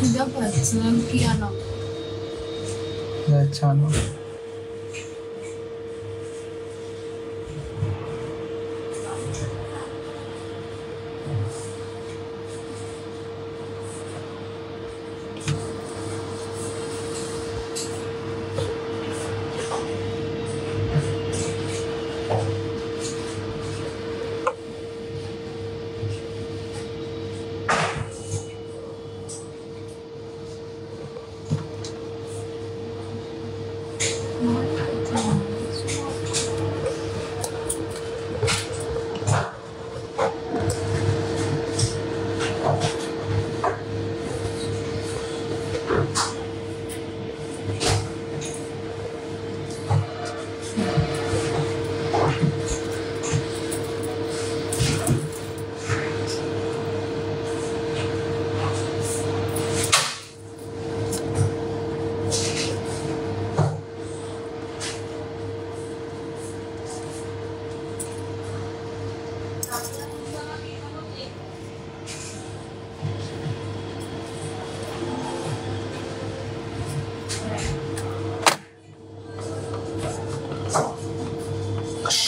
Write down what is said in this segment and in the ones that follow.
খিদা পাচ্ছে কি আনো আচ্ছা আনো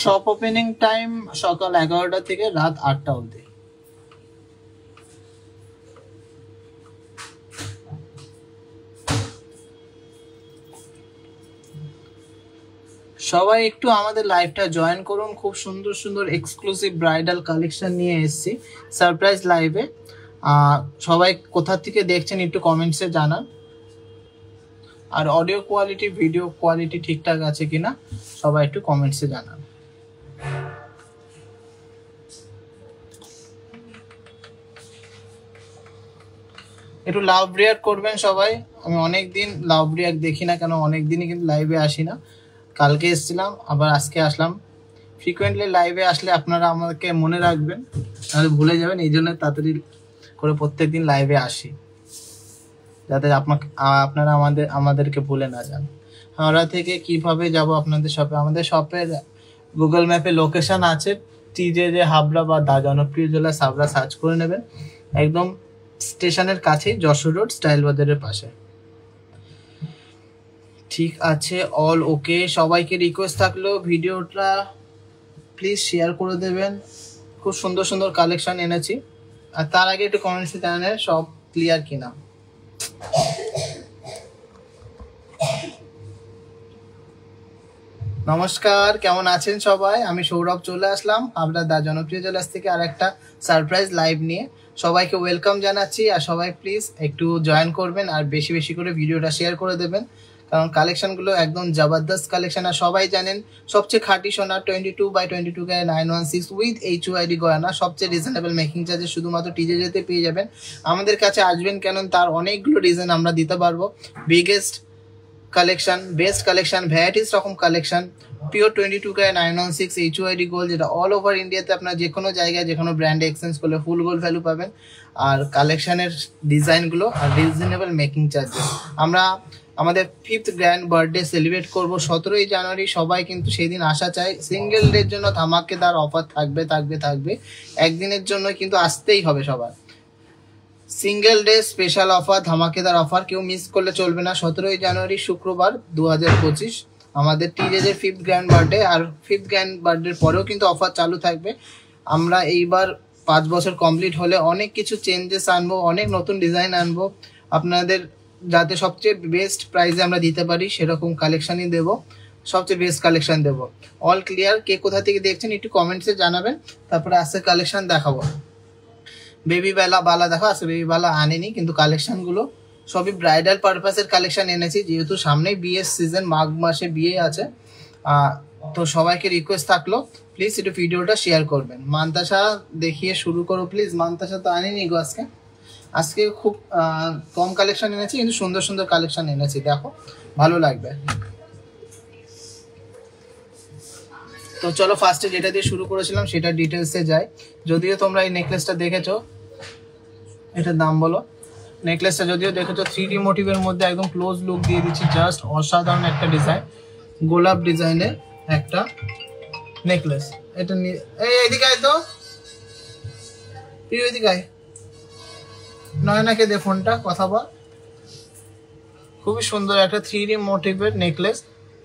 শপ ওপেনিং টাইম সকাল 11টা থেকে রাত 8টা অবধি। সবাই একটু আমাদের লাইভটা জয়েন করুন, খুব সুন্দর সুন্দর এক্সক্লুসিভ ব্রাইডাল কালেকশন নিয়ে এসেছি সারপ্রাইজ লাইভে। সবাই কোথা থেকে দেখছেন একটু কমেন্টসে জানান, আর অডিও কোয়ালিটি ভিডিও কোয়ালিটি ঠিকঠাক আছে কিনা সবাই একটু কমেন্টসে জানান। একটু লাভ রিয়াক্ট করবেন সবাই। আমি অনেক দিন লাভ রিয়াক্ট দেখি না, কেন অনেক দিনই কিন্তু লাইভে আসি না। কালকে এসেছিলাম, আবার আজকে আসলাম। ফ্রিকোয়েন্টলি লাইভে আসলে আপনারা আমাকে মনে রাখবেন, নাহলে ভুলে যাবেন। এই জন্য তাড়াতাড়ি করে প্রত্যেকদিন লাইভে আসি, যাতে আপনারা আমাদেরকে ভুলে না যান। হাওড়া থেকে কিভাবে যাব আপনাদের শপে? আমাদের শপের গুগল ম্যাপে লোকেশন আছে, TJJ হাবড়া বা দা জনপ্রিয় জেলা সাবরা সার্চ করে নেবেন। একদম স্টেশনের কাছেই, যশোর রোড স্টাইল বাজারের পাশে। ঠিক আছে, অল ওকে। সবাইকে রিকোয়েস্ট থাকলো ভিডিওটা প্লিজ শেয়ার করে দেবেন। খুব সুন্দর সুন্দর কালেকশন এনেছি। আর তার আগে একটু কমেন্টসে জানান সব ক্লিয়ার কিনা। নমস্কার, কেমন আছেন সবাই? আমি সৌরভ চলে আসলাম আপনার দা জনপ্রিয় জেলাস থেকে আর একটা সারপ্রাইজ লাইভ নিয়ে। সবাইকে ওয়েলকাম জানাচ্ছি, আর সবাই প্লিজ একটু জয়েন করবেন আর বেশি বেশি করে ভিডিওটা শেয়ার করে দেবেন, কারণ কালেকশনগুলো একদম জবরদস্ত কালেকশন। আর সবাই জানেন সবচেয়ে খাঁটি সোনা 22/22 ক্যারেট 916 উইথ HUID গয়না, সবচেয়ে রিজনেবল মেকিং চার্জে শুধুমাত্র TJJতে পেয়ে যাবেন। আমাদের কাছে আসবেন কেন, তার অনেকগুলো রিজন আমরা দিতে পারবো। Biggest collection, best collection, varieties রকম collection, pure 22 carat 916 HUID gold, যেটা অল ওভার ইন্ডিয়াতে আপনার যে কোনো জায়গায় যে কোনো ব্র্যান্ডে এক্সচেঞ্জ করলে ফুল গোল্ড ভ্যালু পাবেন। আর কালেকশনের ডিজাইনগুলো আর রিজনেবল মেকিং চার্জেস। আমরা আমাদের 5th গ্র্যান্ড বার্থডে সেলিব্রেট করবো 17ই জানুয়ারি। সবাই কিন্তু সেই দিন আসা চাই। সিঙ্গেল ডের জন্য ধামাকেদার অফার থাকবে। একদিনের জন্য কিন্তু আসতেই হবে সবার। সিঙ্গেল ডে স্পেশাল অফার, ধামাকেদার অফার, কেউ মিস করলে চলবে না। 17ই জানুয়ারি শুক্রবার 2025 আমাদের TJJের 5th গ্র্যান্ড বার্থডে। আর 5th গ্র্যান্ড বার্থডের পরেও কিন্তু অফার চালু থাকবে। আমরা এইবার 5 বছর কমপ্লিট হলে অনেক কিছু চেঞ্জেস আনবো, অনেক নতুন ডিজাইন আনবো আপনাদের, যাতে সবচেয়ে বেস্ট প্রাইসে আমরা দিতে পারি সেরকম কালেকশনই দেবো, সবচেয়ে বেস্ট কালেকশন দেবো। All clear? কে কোথা থেকে দেখছেন একটু কমেন্টসে জানাবেন, তারপরে আজকে কালেকশন দেখাবো। বেবি বালা দেখো, আজকে বেবি বালা আনেনি, কিন্তু কালেকশনগুলো সবই ব্রাইডাল পারপাসের কালেকশন এনেছি, যেহেতু সামনেই বিয়ের সিজন, মাঘ মাসে বিয়ে আছে। তো সবাইকে রিকোয়েস্ট থাকলো প্লিজ একটু ভিডিওটা শেয়ার করবেন। মান্তাসা দেখিয়ে শুরু করো প্লিজ। মান্তাসা তো আনেনি গো আজকে খুব কম কালেকশন এনেছি, কিন্তু সুন্দর সুন্দর কালেকশন এনেছি, দেখো ভালো লাগবে। তো চলো ফার্স্টে যেটা দিয়ে শুরু করেছিলাম সেটা ডিটেলসে যাই। যদিও তোমরা এই নেকলেসটা দেখেছো, এটার দাম বলো। নেকলেসটা যদিও দেখেছো 3D মোটিভের মধ্যে একদম ক্লোজ লুক দিয়ে দিচ্ছি, জাস্ট অসাধারণ একটা ডিজাইন, গোলাপ ডিজাইনের একটা নেকলেস। এটা এইদিকে আয় তো, তুই ওইদিকে আয়, নয়নাকে দে ফোনটা, কথা বল। খুবই সুন্দর একটা 3D মোটিভের নেকলেস।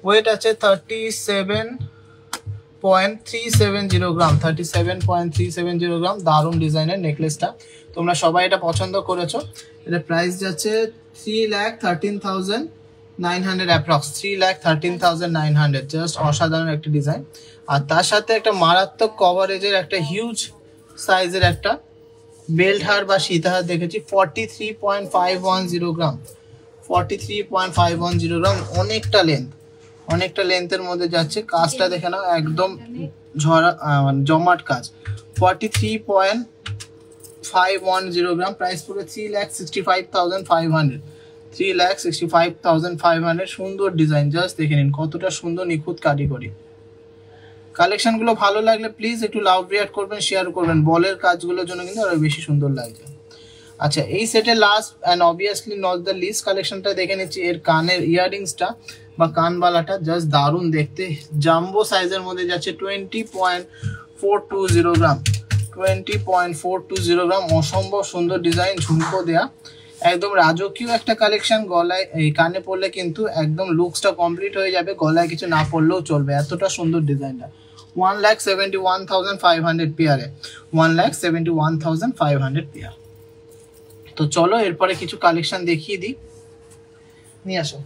ওয়েট আছে 37.370 গ্রাম, 37.370 গ্রাম। দারুণ ডিজাইনের নেকলেসটা, তোমরা সবাই এটা পছন্দ করেছো। এটা প্রাইস যাচ্ছে 3,13,900 অ্যাপ্রক্স, 3,13,900। জাস্ট অসাধারণ একটা ডিজাইন। আর তার সাথে একটা মারাত্মক কভারেজের একটা হিউজ সাইজের একটা বেল্ট হার বা সীতাহার দেখেছি, 43.510 গ্রাম, 43.510 গ্রাম। অনেকটা লেন্থের মধ্যে যাচ্ছে। কাজটা দেখে নাও, একদম জমাট কাজ। 43.510 গ্রাম। প্রাইস পড়বে 3,65,500, 3,65,500। সুন্দর ডিজাইন, জাস্ট দেখে নিন কতটা সুন্দর নিখুঁত কারিগরি। কালেকশনগুলো ভালো লাগলে প্লিজ একটু লাভ রিয়াক্ট করবেন, শেয়ার করবেন। বলের কাজগুলোর জন্য কিন্তু আরো বেশি সুন্দর লাগছে। আচ্ছা, এই সেটের last and obviously not the least কালেকশনটা দেখে নিচ্ছি। এর কানের ইয়াররিংসটা বা কানবালাটা জাস্ট দারুণ দেখতে। জাম্বো সাইজের মধ্যে যাচ্ছে, 20.420 গ্রাম, 20.420 গ্রাম। অসম্ভব সুন্দর ডিজাইন, ঝুমকো দেয়া, একদম রাজকীয় একটা কালেকশন। গলায় এই কানে পরলে কিন্তু একদম লুকসটা কমপ্লিট হয়ে যাবে, গলায় কিছু না পরলেও চলবে, এতটা সুন্দর ডিজাইনটা। 1,71,500 পেয়ারে, 1,71,500 পেয়ার। তো চলো এরপরে কিছু কালেকশন দেখিয়ে দিই, নিয়ে আসো।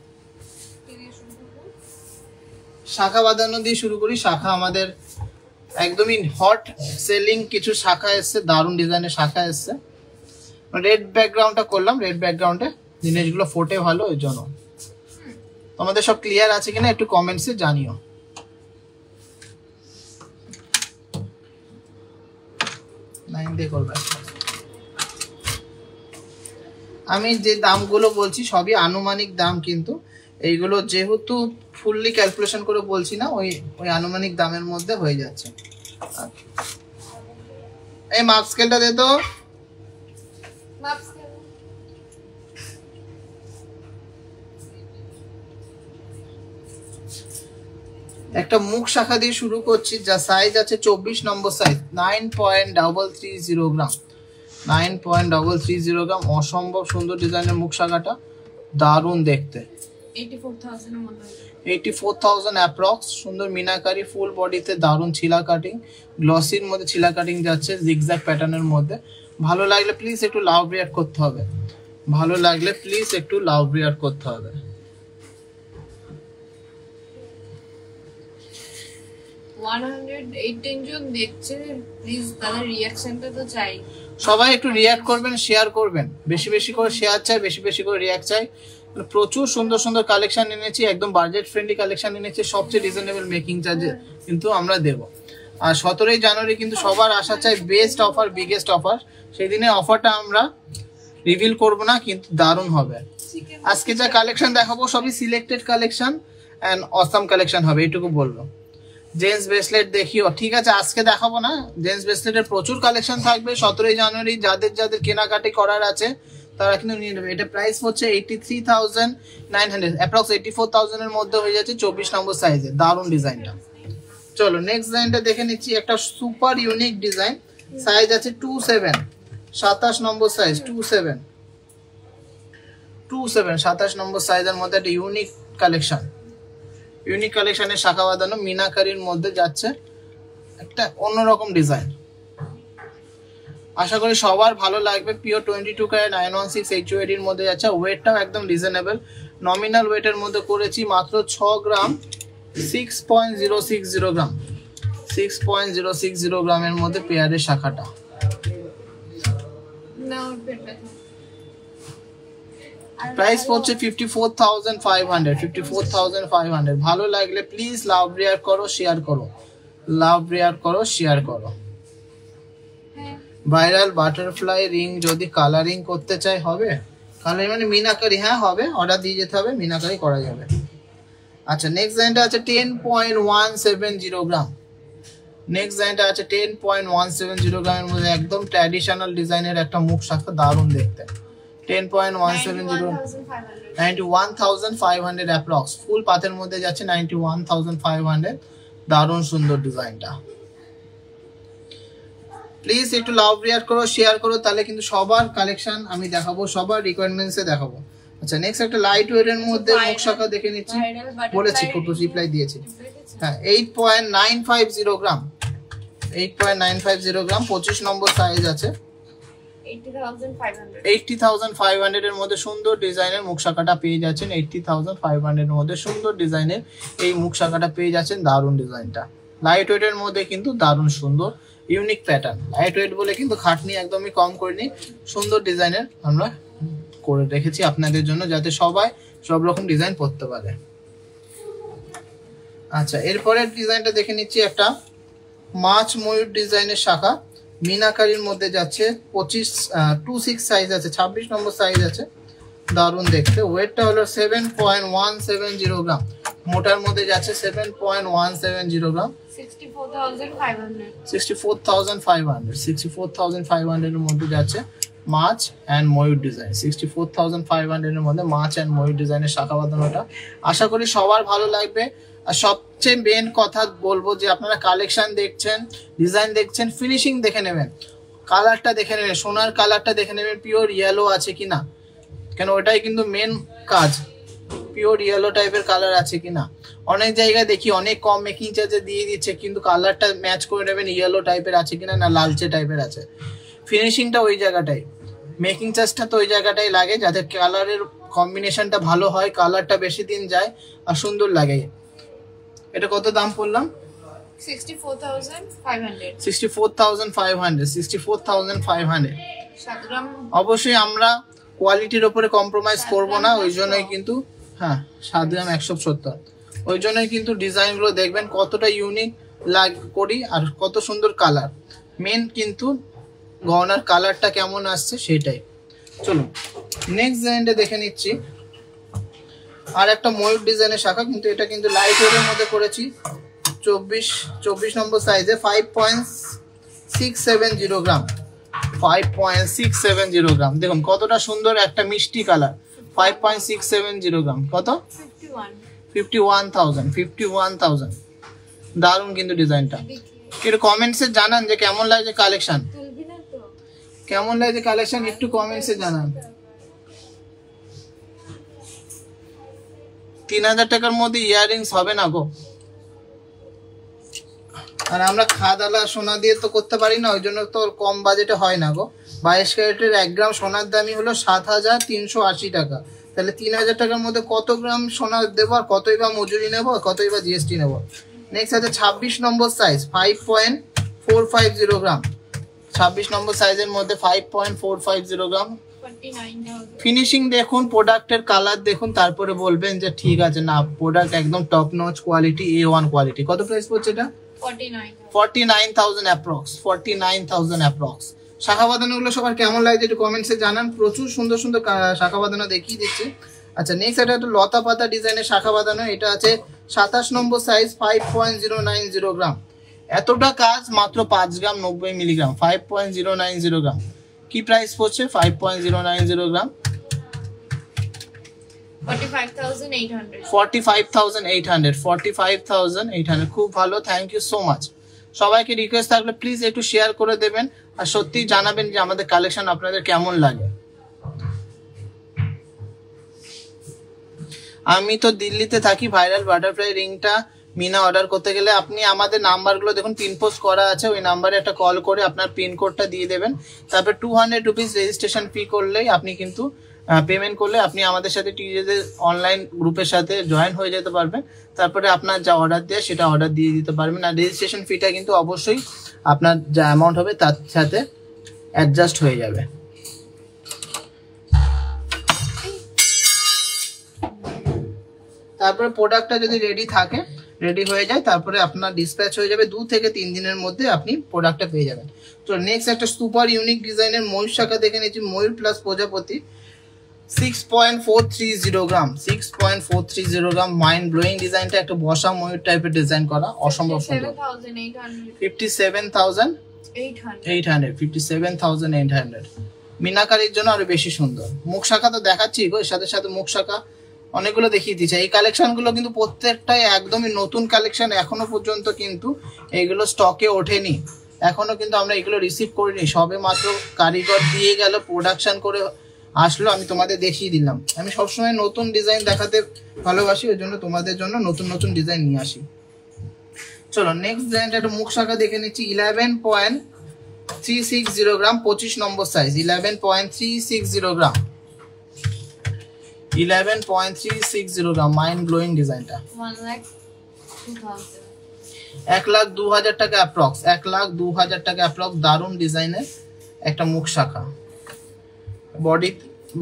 শাখা বাঁধানো দিয়ে শুরু করি। শাখা আমাদের একদমই হট সেলিং কিছু শাখা এসছে, দারুণ ডিজাইনের শাখা এসছে। রেড ব্যাকগ্রাউন্ডটা করলাম, রেড ব্যাকগ্রাউন্ডে জিনিসগুলো ফোটে ভালো, ওই জন্য। তোমাদের সব ক্লিয়ার আছে কিনা একটু কমেন্টসে জানিও। আমি যে দামগুলো বলছি সবই আনুমানিক দাম, কিন্তু এইগুলো যেহেতু ফুললি ক্যালকুলেশন করে বলছি না, ওই আনুমানিক দামের মধ্যে হয়ে যাচ্ছে। এই মাপ স্কেলটা দে তো। একটা মুখ শাখা দিয়ে শুরু করছি, যা সাইজ আছে 24 নম্বর সাইজ, 9.330 গ্রাম, 9.330 গ্রাম। অসম্ভব সুন্দর ডিজাইনের মুখ শাখাটা, দারুণ দেখতে। 84,000 অ্যাপ্রক্স। সুন্দর মিনাকারি, ফুল বডিতে দারুণ ছিলা কাটিং, গ্লসির মধ্যে ছিলা কাটিং যাচ্ছে জিগজ্যাগ প্যাটার্নের মধ্যে। ভালো লাগলে প্লিজ একটু লাভ রিয়াক্ট করতে হবে, ভালো লাগলে প্লিজ একটু লাভ রিয়াক্ট করতে হবে। সবাই একটু রিয়াক্ট করবেন, শেয়ার করবেন, বেশি বেশি করে শেয়ার চাই, বেশি বেশি করে রিয়াক্ট চাই। প্রচুর সুন্দর সুন্দর কালেকশন এনেছি, একদম বাজেট ফ্রেন্ডলি কালেকশন এনেছি, সবচেয়ে রিজনেবল মেকিং চার্জে কিন্তু আমরা দেব। আর 17 জানুয়ারি কিন্তু সবার আশা চাই বেস্ট অফার, বিগেস্ট অফার। সেই দিনে অফারটা আমরা রিভিল করব না, কিন্তু দারুণ হবে। আজকে যা কালেকশন দেখাবো সবই selected collection and awesome collection হবে, এইটুকু বলবো। জেন্টস ব্রেসলেট দেখিও, ঠিক আছে আজকে দেখাবো না। জেন্টস ব্রেসলেটের প্রচুর কালেকশন থাকবে 17 জানুয়ারি। যাদের কেনাকাটি করার আছে তারা কিন্তু নিয়ে নেবে। এটা প্রাইস হচ্ছে 83,900, অ্যাপ্রক্স 84,000 এর মধ্যে হয়ে যাচ্ছে, 24 নম্বর সাইজে। দারুণ ডিজাইনটা। চলো নেক্সট ডিজাইনটা দেখে নিচ্ছি। একটা সুপার ইউনিক ডিজাইন, সাইজ আছে 27, 27 নম্বর সাইজ, 27, 27 নম্বর সাইজের মধ্যে একটা ইউনিক কালেকশন। ইউনিক কালেকশনের শাখা বাঁধানো মিনাকারির মধ্যে যাচ্ছে, একটা অন্যরকম ডিজাইন। আশা করি সবার ভালো লাগবে। পিওর 22 ক্যারেট 916 HUAD এর মধ্যে যাচ্ছে। ওয়েটটাও একদম রিজনেবল, নমিনাল ওয়েটের মধ্যে করেছি মাত্র 6 গ্রাম, 6.060 গ্রাম, 6.060 গ্রামের মধ্যে পেয়ারের শাখাটা। প্রাইস পড়ছে 54,500, 54,500। ভালো লাগলে প্লিজ লাভ রিয়াক্ট করো, শেয়ার করো, লাভ রিয়াক্ট করো, শেয়ার করো। ভাইরাল বাটারফ্লাই রিং যদি কালারিং করতে চাই হবে, কালারিং মানে মিনাকারি, হ্যাঁ হবে, অর্ডার দিয়ে যেতে হবে, মিনাকারি করা যাবে। আচ্ছা নেক্সট ডিজাইনটা আছে 10.170 গ্রাম। নেক্সট ডিজাইনটা আছে 10.170 গ্রামের মধ্যে একদম ট্র্যাডিশনাল ডিজাইনের একটা মুখ শাখা, দারুণ দেখতে। 10.170, 91,500 অ্যাপ্রক্স। ফুল পাতের মধ্যে যাচ্ছে 91,500। দারুণ সুন্দর ডিজাইনটা। প্লিজ একটু লাভ রিয়াক্ট করো, শেয়ার করো, তাহলে কিন্তু সবার কালেকশন আমি দেখাবো, সবার রিকোয়ারমেন্টসে দেখাবো। আচ্ছা নেক্সট একটা লাইট ওয়েট এর মধ্যে মুখ শাখা দেখে নিচ্ছি, বলেছি কত রিপ্লাই দিয়েছি। হ্যাঁ 8.950 গ্রাম, 8.950 গ্রাম, 25 নম্বর সাইজ আছে, 80,500 এর মধ্যে সুন্দর ডিজাইনের মুখ শাখাটা পেয়ে যাচ্ছেন। 80,500 এর মধ্যে সুন্দর ডিজাইনের এই মুখ শাখাটা পেয়ে যাচ্ছেন। দারুণ ডিজাইনটা, লাইট ওয়েট এর মধ্যে কিন্তু দারুণ সুন্দর ইউনিক প্যাটার্ন। লাইট ওয়েট বলে কিন্তু খাটনি একদমই কম করিনি, সুন্দর ডিজাইনের আমরা করে রেখেছি আপনাদের জন্য, যাতে সবাই সব রকম ডিজাইন পরতে পারে। আচ্ছা এরপরের ডিজাইনটা দেখে নিচ্ছি, একটা মাছ ময়ূর ডিজাইনের শাখা মিনাকারির মধ্যে যাচ্ছে। 26 সাইজ আছে, 26 নম্বর সাইজ আছে, দারুণ দেখতে। ওয়েটটা হলো 7.170 গ্রাম, মোটার মধ্যে যাচ্ছে 7.170 গ্রাম, 64,500 এর মধ্যে যাচ্ছে মাছ অ্যান্ড ময়ূর ডিজাইন। 64,500 এর মধ্যে মাছ অ্যান্ড ময়ূর ডিজাইনের শাখা বাঁধানোটা আশা করি সবার ভালো লাগবে। আর সবচেয়ে মেন কথা বলবো যে আপনারা কালেকশন দেখছেন, ডিজাইন দেখছেন, ফিনিশিং দেখে নেবেন, কালারটা দেখে নেবেন, সোনার কালারটা দেখে নেবেন পিওর ইয়েলো আছে কিনা, কেন ওটাই কিন্তু মেন কাজ, পিওর ইয়েলো টাইপের কালার আছে কিনা। অনেক জায়গায় দেখি অনেক কম মেকিং চার্জে দিয়ে দিচ্ছে, কিন্তু কালারটা ম্যাচ করে নেবেন ইয়েলো টাইপের আছে কিনা, না লালচে টাইপের আছে। ফিনিশিংটা ওই জায়গাটাই, মেকিং চার্জটা তো ওই জায়গাটাই লাগে, যাতে কালারের কম্বিনেশনটা ভালো হয়, কালারটা বেশি দিন যায় আর সুন্দর লাগে। এটা কত দাম পড়লাম? 64,500। অবশ্যই আমরা কোয়ালিটির উপরে কম্প্রোমাইজ করব না, ওই জন্যই কিন্তু 7 গ্রাম 170, ওই জন্যই কিন্তু ডিজাইনগুলো দেখবেন কতটা ইউনিক করি আর কত সুন্দর কালার। মেন কিন্তু গহনার কালারটা কেমন আসছে সেটাই। চলুন নেক্সট ডিজাইনটা দেখে নিচ্ছি, আর একটা ময়ূর ডিজাইনের শাখা, কিন্তু এটা কিন্তু লাইট ওয়েটের মধ্যে করেছি। 24 নম্বর সাইজে 5.670 গ্রাম, 5.670 গ্রাম। দেখুন কতটা সুন্দর একটা মিষ্টি কালার। 5.670 গ্রাম, কত? 51,000। দারুণ কিন্তু ডিজাইনটা। একটু কমেন্টসে জানান যে কেমন লাগছে কালেকশন, কেমন লাগছে কালেকশন, একটু কমেন্টসে জানান। 3,000 টাকার মধ্যে ইয়াররিংস হবে না গো, আর আমরা খাদালা সোনা দিয়ে তো করতে পারি না, ওই জন্য তো কম বাজেটে হয় না গো। 22 ক্যারেটের 1 গ্রাম সোনার দামই হলো 7,380 টাকা। তাহলে 3,000 টাকার মধ্যে কত গ্রাম সোনা দেবো, আর কতই বা মজুরি নেবো, কতই বা জিএসটি নেবো। নেক্সট আছে 26 নম্বর সাইজ, 5.450 গ্রাম, 26 নম্বর সাইজের মধ্যে 5.450 গ্রাম। ফিনিশিং দেখুন, প্রোডাক্টের কালার দেখুন, তারপরে বলবেন যে ঠিক আছে না প্রোডাক্ট একদম top notch quality, A1 quality. কত প্রাইস পড়ছে এটা? 49,000 অ্যাপ্রক্স, 49,000 অ্যাপ্রক্স। শাখা বাঁধানো গুলো সবার কেমন লাগছে একটু কমেন্টসে জানান। প্রচুর সুন্দর সুন্দর শাখা বাঁধানো দেখিয়ে দিচ্ছি। আচ্ছা নেক্সট এটা একটা লতা পাতা ডিজাইনের শাখা বাঁধানো, এটা আছে 27 নম্বর সাইজ, 5.090 গ্রাম। এতটা কাজ মাত্র 5 গ্রাম 90 মিলিগ্রাম, 5.090 গ্রাম। কি প্রাইস পড়ছে? 5.090 গ্রাম, 45,800। খুব ভালো, থ্যাংক ইউ সো মাচ। সবাইকে রিকোয়েস্ট থাকলে প্লিজ একটু শেয়ার করে দেবেন, আর সত্যি জানাবেন যে আমাদের কালেকশন আপনাদের কেমন লাগে। আমি তো দিল্লিতে থাকি, ভাইরাল বাটারফ্লাই রিংটা মিনা অর্ডার করতে গেলে আপনি আমাদের নাম্বারগুলো দেখুন পিন পোস্ট করা আছে, ওই নাম্বারে একটা কল করে আপনার পিনকোডটা দিয়ে দেবেন। তারপর 200 রুপিস রেজিস্ট্রেশন ফি করলেই আপনি কিন্তু পেমেন্ট করলে আপনি আমাদের সাথে টিজেদের অনলাইন গ্রুপের সাথে জয়েন হয়ে যেতে পারবেন। তারপরে আপনার যা অর্ডার দেয় সেটা অর্ডার দিয়ে দিতে পারবেন। আর রেজিস্ট্রেশন ফিটা কিন্তু অবশ্যই আপনার যা অ্যামাউন্ট হবে তার সাথে অ্যাডজাস্ট হয়ে যাবে। তারপরে প্রোডাক্টটা যদি রেডি হয়ে যায়, তারপরে আপনার ডিসপ্যাচ হয়ে যাবে, 2 থেকে 3 দিনের মধ্যে আপনি প্রোডাক্টটা পেয়ে যাবেন। তো নেক্সট একটা সুপার ইউনিক ডিজাইনের ময়ূর শাখা দেখে নিচ্ছি, ময়ূর প্লাস প্রজাপতি, 6.430 গ্রাম, 6.430 গ্রাম। মাইন্ড ব্লোয়িং ডিজাইনটা, একটা বসা ময়ূর টাইপের ডিজাইন করা, অসম্ভব সুন্দর। 57,800 মিনাকারির জন্য আরো বেশি সুন্দর। মুখ শাখা তো দেখাচ্ছি গো, এর সাথে সাথে মুখ শাখা অনেকগুলো দেখিয়ে দিচ্ছে। এই কালেকশনগুলো কিন্তু প্রত্যেকটাই একদমই নতুন কালেকশন, এখনো পর্যন্ত কিন্তু এইগুলো স্টকে ওঠেনি, এখনো কিন্তু আমরা এগুলো রিসিভ করিনি, সবে মাত্র কারিগর দিয়ে গেল, প্রোডাকশন করে আসলো, আমি তোমাদের দেখিয়ে দিলাম। আমি সবসময় নতুন ডিজাইন দেখাতে ভালোবাসি, ওই জন্য তোমাদের জন্য নতুন নতুন ডিজাইন নিয়ে আসি। চলো নেক্সট ডিজাইনটা একটা মুখ শাখা দেখে নিচ্ছি। 11.360 গ্রাম, 25 নম্বর সাইজ। 11.360 গ্রাম, 11.360 গ্রাম। মাইন্ড ব্লোয়িং ডিজাইনটা। 1,02,000 টাকা অ্যাপ্রক্স, 1,02,000 টাকা অ্যাপ্রক্স। দারুণ ডিজাইনের একটা মুখ শাখা।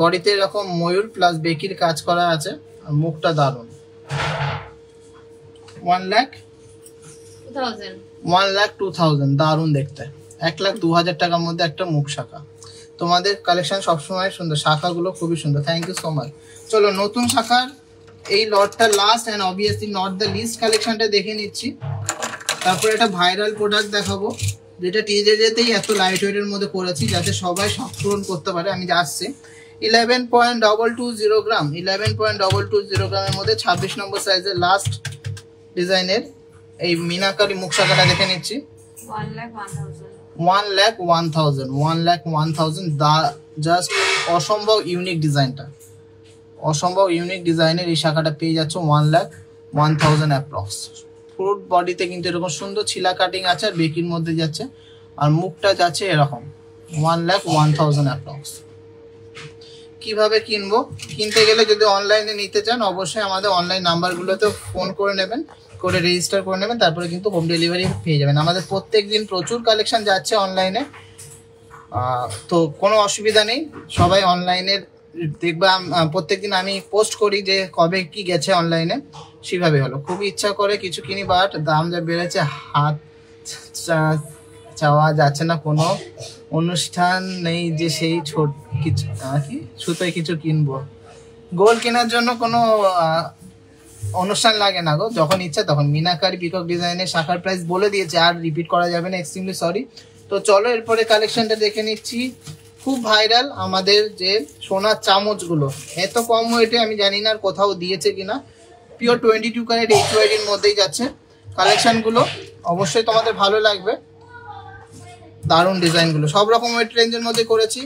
বডিতে এরকম ময়ূর প্লাস বেকির কাজ করা আছে, আর মুখটা দারুণ। 1,02,000, দারুণ দেখতে। 1,02,000 টাকার মধ্যে একটা মুখ শাখা। তোমাদের কালেকশন সবসময় সুন্দর, শাখাগুলো খুবই সুন্দর। Thank you so much. চলো নতুন শাখার এই লটটা last and obviously not the least কালেকশনটা দেখে নিচ্ছি। তারপরে একটা ভাইরাল প্রোডাক্ট দেখাবো, যেটা টিজেতেই এত লাইট ওয়েটের মধ্যে করেছি যাতে সবাই শখ পূরণ করতে পারে। আমি আসছি 11.220 গ্রাম, 11.220 গ্রামের মধ্যে 26 নম্বর সাইজের লাস্ট ডিজাইনের এই মিনাকারি মুখ শাখাটা দেখে নিচ্ছি। 1,01,000, জাস্ট অসম্ভব ইউনিক ডিজাইনটা, অসম্ভব ইউনিক ডিজাইনের এই শাখাটা পেয়ে যাচ্ছে 1,01,000 অ্যাপ্রক্স। ফুল বডিতে কিন্তু এরকম সুন্দর ছিলা কাটিং আছে, আর বেকির মধ্যে যাচ্ছে, আর মুখটা যাচ্ছে এরকম। 1,01,000 অ্যাপ্রক্স। কিভাবে কিনবো? কিনতে গেলে যদি অনলাইনে নিতে চান অবশ্যই আমাদের অনলাইন নাম্বারগুলোতে ফোন করে নেবেন, করে রেজিস্টার করে নেবেন, তারপরে কিন্তু হোম ডেলিভারি পেয়ে যাবেন। আমাদের প্রত্যেক দিন প্রচুর কালেকশন যাচ্ছে অনলাইনে, তো কোনো অসুবিধা নেই। সবাই অনলাইনের দেখবে, প্রত্যেকদিন আমি পোস্ট করি যে কবে কি গেছে অনলাইনে, সেভাবে হলো। খুবই ইচ্ছা করে কিছু কিনি, বাট দাম যা বেড়েছে হাত চাওয়া যাচ্ছে না। কোনো অনুষ্ঠান নেই যে সেই ছোট কিছু কি সুতোয় কিছু কিনবো। গোল্ড কেনার জন্য কোনো অনুষ্ঠান লাগে না গো, যখন ইচ্ছা তখন। মিনাকারি পিকক ডিজাইনের শাখার প্রাইস বলে দিয়েছে, আর রিপিট করা যাবে না, এক্সট্রিমলি সরি। তো চলো এরপরে কালেকশনটা দেখে নিচ্ছি। খুব ভাইরাল আমাদের যে সোনার চামচগুলো, এত কম ওয়েটে আমি জানি না আর কোথাও দিয়েছে কিনা। পিওর 22 ক্যারেট HYD এর মধ্যেই যাচ্ছে কালেকশনগুলো, অবশ্যই তোমাদের ভালো লাগবে। দারুণ ডিজাইনগুলো, সব রকম ওয়েট রেঞ্জের মধ্যে করেছি